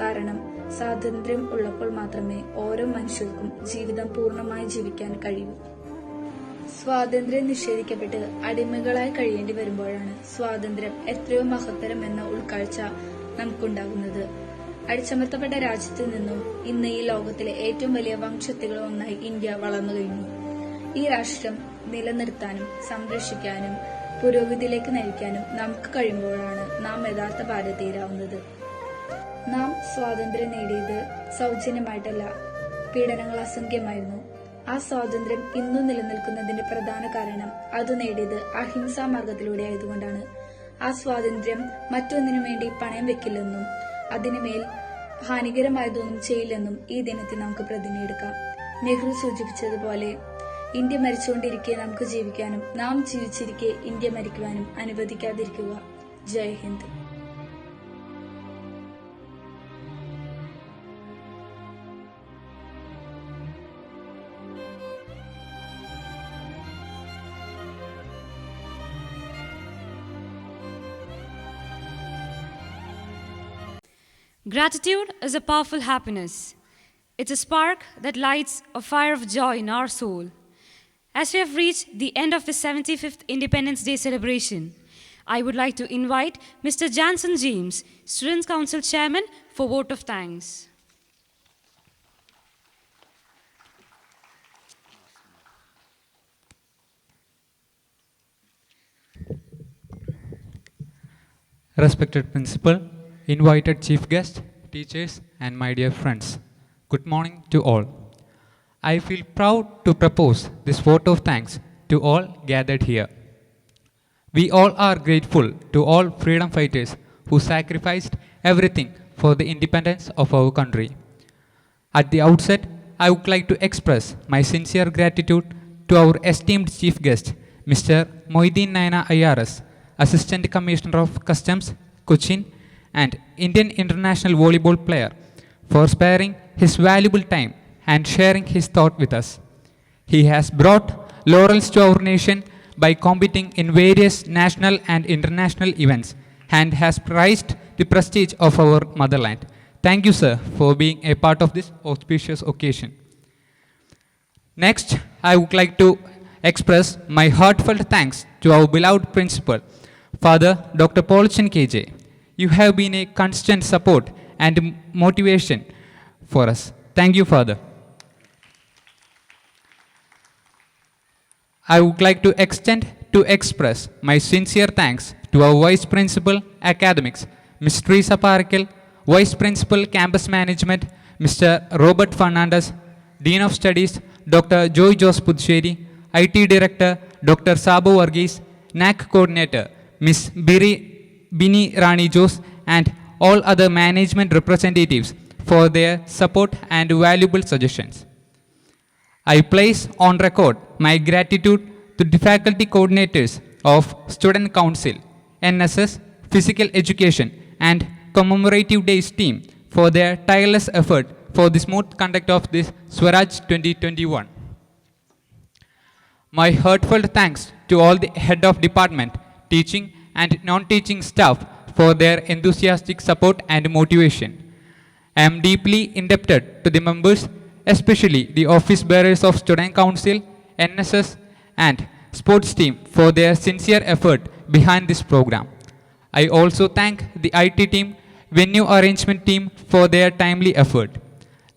കാരണം സ്വാതന്ത്ര്യം ഉള്ളപ്പോൾ മാത്രമേ ഓരോ മനുഷ്യർക്കും ജീവിതം പൂർണ്ണമായി ജീവിക്കാൻ കഴിയൂ. സ്വാതന്ത്ര്യം നിഷേധിക്കപ്പെട്ട് അടിമകളായി കഴിയേണ്ടി വരുമ്പോഴാണ് സ്വാതന്ത്ര്യം എത്രയോ മഹത്തരം എന്ന ഉൾക്കാഴ്ച നമുക്കുണ്ടാകുന്നത്. അടിച്ചമർത്തപ്പെട്ട രാജ്യത്തു നിന്നും ഇന്ന് ഈ ലോകത്തിലെ ഏറ്റവും വലിയ വംശത്തികൾ ഒന്നായി ഇന്ത്യ വളർന്നു കഴിഞ്ഞു. ഈ രാഷ്ട്രം നിലനിർത്താനും സംരക്ഷിക്കാനും പുരോഗതിയിലേക്ക് നയിക്കാനും നമുക്ക് കഴിയുമ്പോഴാണ് നാം യഥാർത്ഥ ഭാരതീയരാവുന്നത്. നാം സ്വാതന്ത്ര്യം നേടിയത് സൗജന്യമായിട്ടല്ല, പീഡനങ്ങൾ അസംഖ്യമായിരുന്നു. ആ സ്വാതന്ത്ര്യം ഇന്നും നിലനിൽക്കുന്നതിന്റെ പ്രധാന കാരണം അത് നേടിയത് അഹിംസാ മാർഗത്തിലൂടെ ആയതുകൊണ്ടാണ്. ആ സ്വാതന്ത്ര്യം മറ്റൊന്നിനു വേണ്ടി പണയം വെക്കില്ലെന്നും അതിനുമേൽ ഹാനികരമായതൊന്നും ചെയ്യില്ലെന്നും ഈ ദിനത്തിൽ നമുക്ക് പ്രതിജ്ഞയെടുക്കാം. നെഹ്റു സൂചിപ്പിച്ചതുപോലെ ഇന്ത്യ മരിച്ചുകൊണ്ടിരിക്കെ നമുക്ക് ജീവിക്കാനും നാം ജീവിച്ചിരിക്കെ ഇന്ത്യ മരിക്കുവാനും അനുവദിക്കാതിരിക്കുക. Jai Hind. Gratitude is a powerful happiness. It's a spark that lights a fire of joy in our soul. As we have reached the end of the 75th Independence Day celebration, I would like to invite Mr. Jansen James, Students' Council Chairman, for vote of thanks. Respected Principal, invited Chief Guest, teachers, and my dear friends, good morning to all. I feel proud to propose this vote of thanks to all gathered here. We all are grateful to all freedom fighters who sacrificed everything for the independence of our country. At the outset, I would like to express my sincere gratitude to our esteemed Chief Guest, Mr. Moideen Naina IRS, Assistant Commissioner of Customs, Cochin, and Indian international volleyball player, for sparing his valuable time and sharing his thought with us. He has brought laurels to our nation by competing in various national and international events and has prized the prestige of our motherland. Thank you, sir, for being a part of this auspicious occasion. Next, I would like to express my heartfelt thanks to our beloved principal, Father Dr. Paulchen KJ. You have been a constant support and motivation for us. Thank you, Father. I would like to express my sincere thanks to our Vice Principal Academics, Ms. Teresa Parakal, Vice Principal Campus Management, Mr. Robert Fernandez, Dean of Studies, Dr. Joy Jos Pudsheri, IT Director, Dr. Sabu Varghese, NAC Coordinator, Ms. Bini Rani Jos, and all other management representatives for their support and valuable suggestions. I place on record my gratitude to the faculty coordinators of Student Council, NSS, Physical Education, and Commemorative Days team for their tireless effort for the smooth conduct of this SWARAJ-2021. My heartfelt thanks to all the head of department, teaching and non-teaching staff for their enthusiastic support and motivation. I am deeply indebted to the members, especially the office bearers of Student Council, NSS, and sports team for their sincere effort behind this program. I also thank the IT team, venue arrangement team for their timely effort.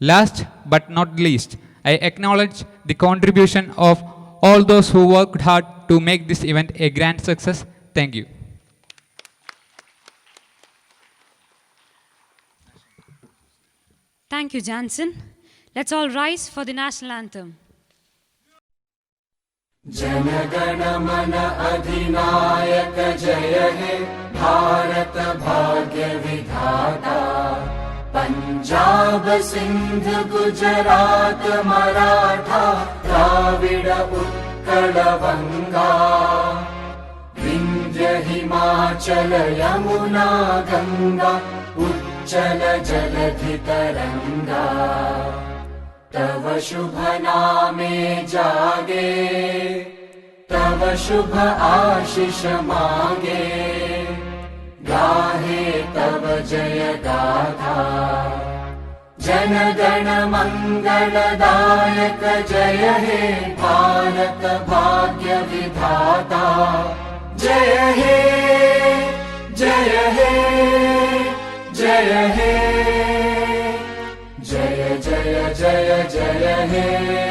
Last but not least, I acknowledge the contribution of all those who worked hard to make this event a grand success. Thank you. Thank you, Jansen. Let's all rise for the national anthem. जनगण मन अधिनायक जय हे भारत भाग्य विधाता पंजाब सिंध गुजरात मराठा द्राविड उत्कल बंगा विंध्य हिमाचल यमुना गंगा उच्चल जलधि तरंगा तव शुभ नामे जागे तव शुभ आशीष मांगे गाहे तव जय गाथा जन गण मंगलदायक जय हे भारत भाग्य विधाता जय हे जय हे जय हे जय जय जय जय हे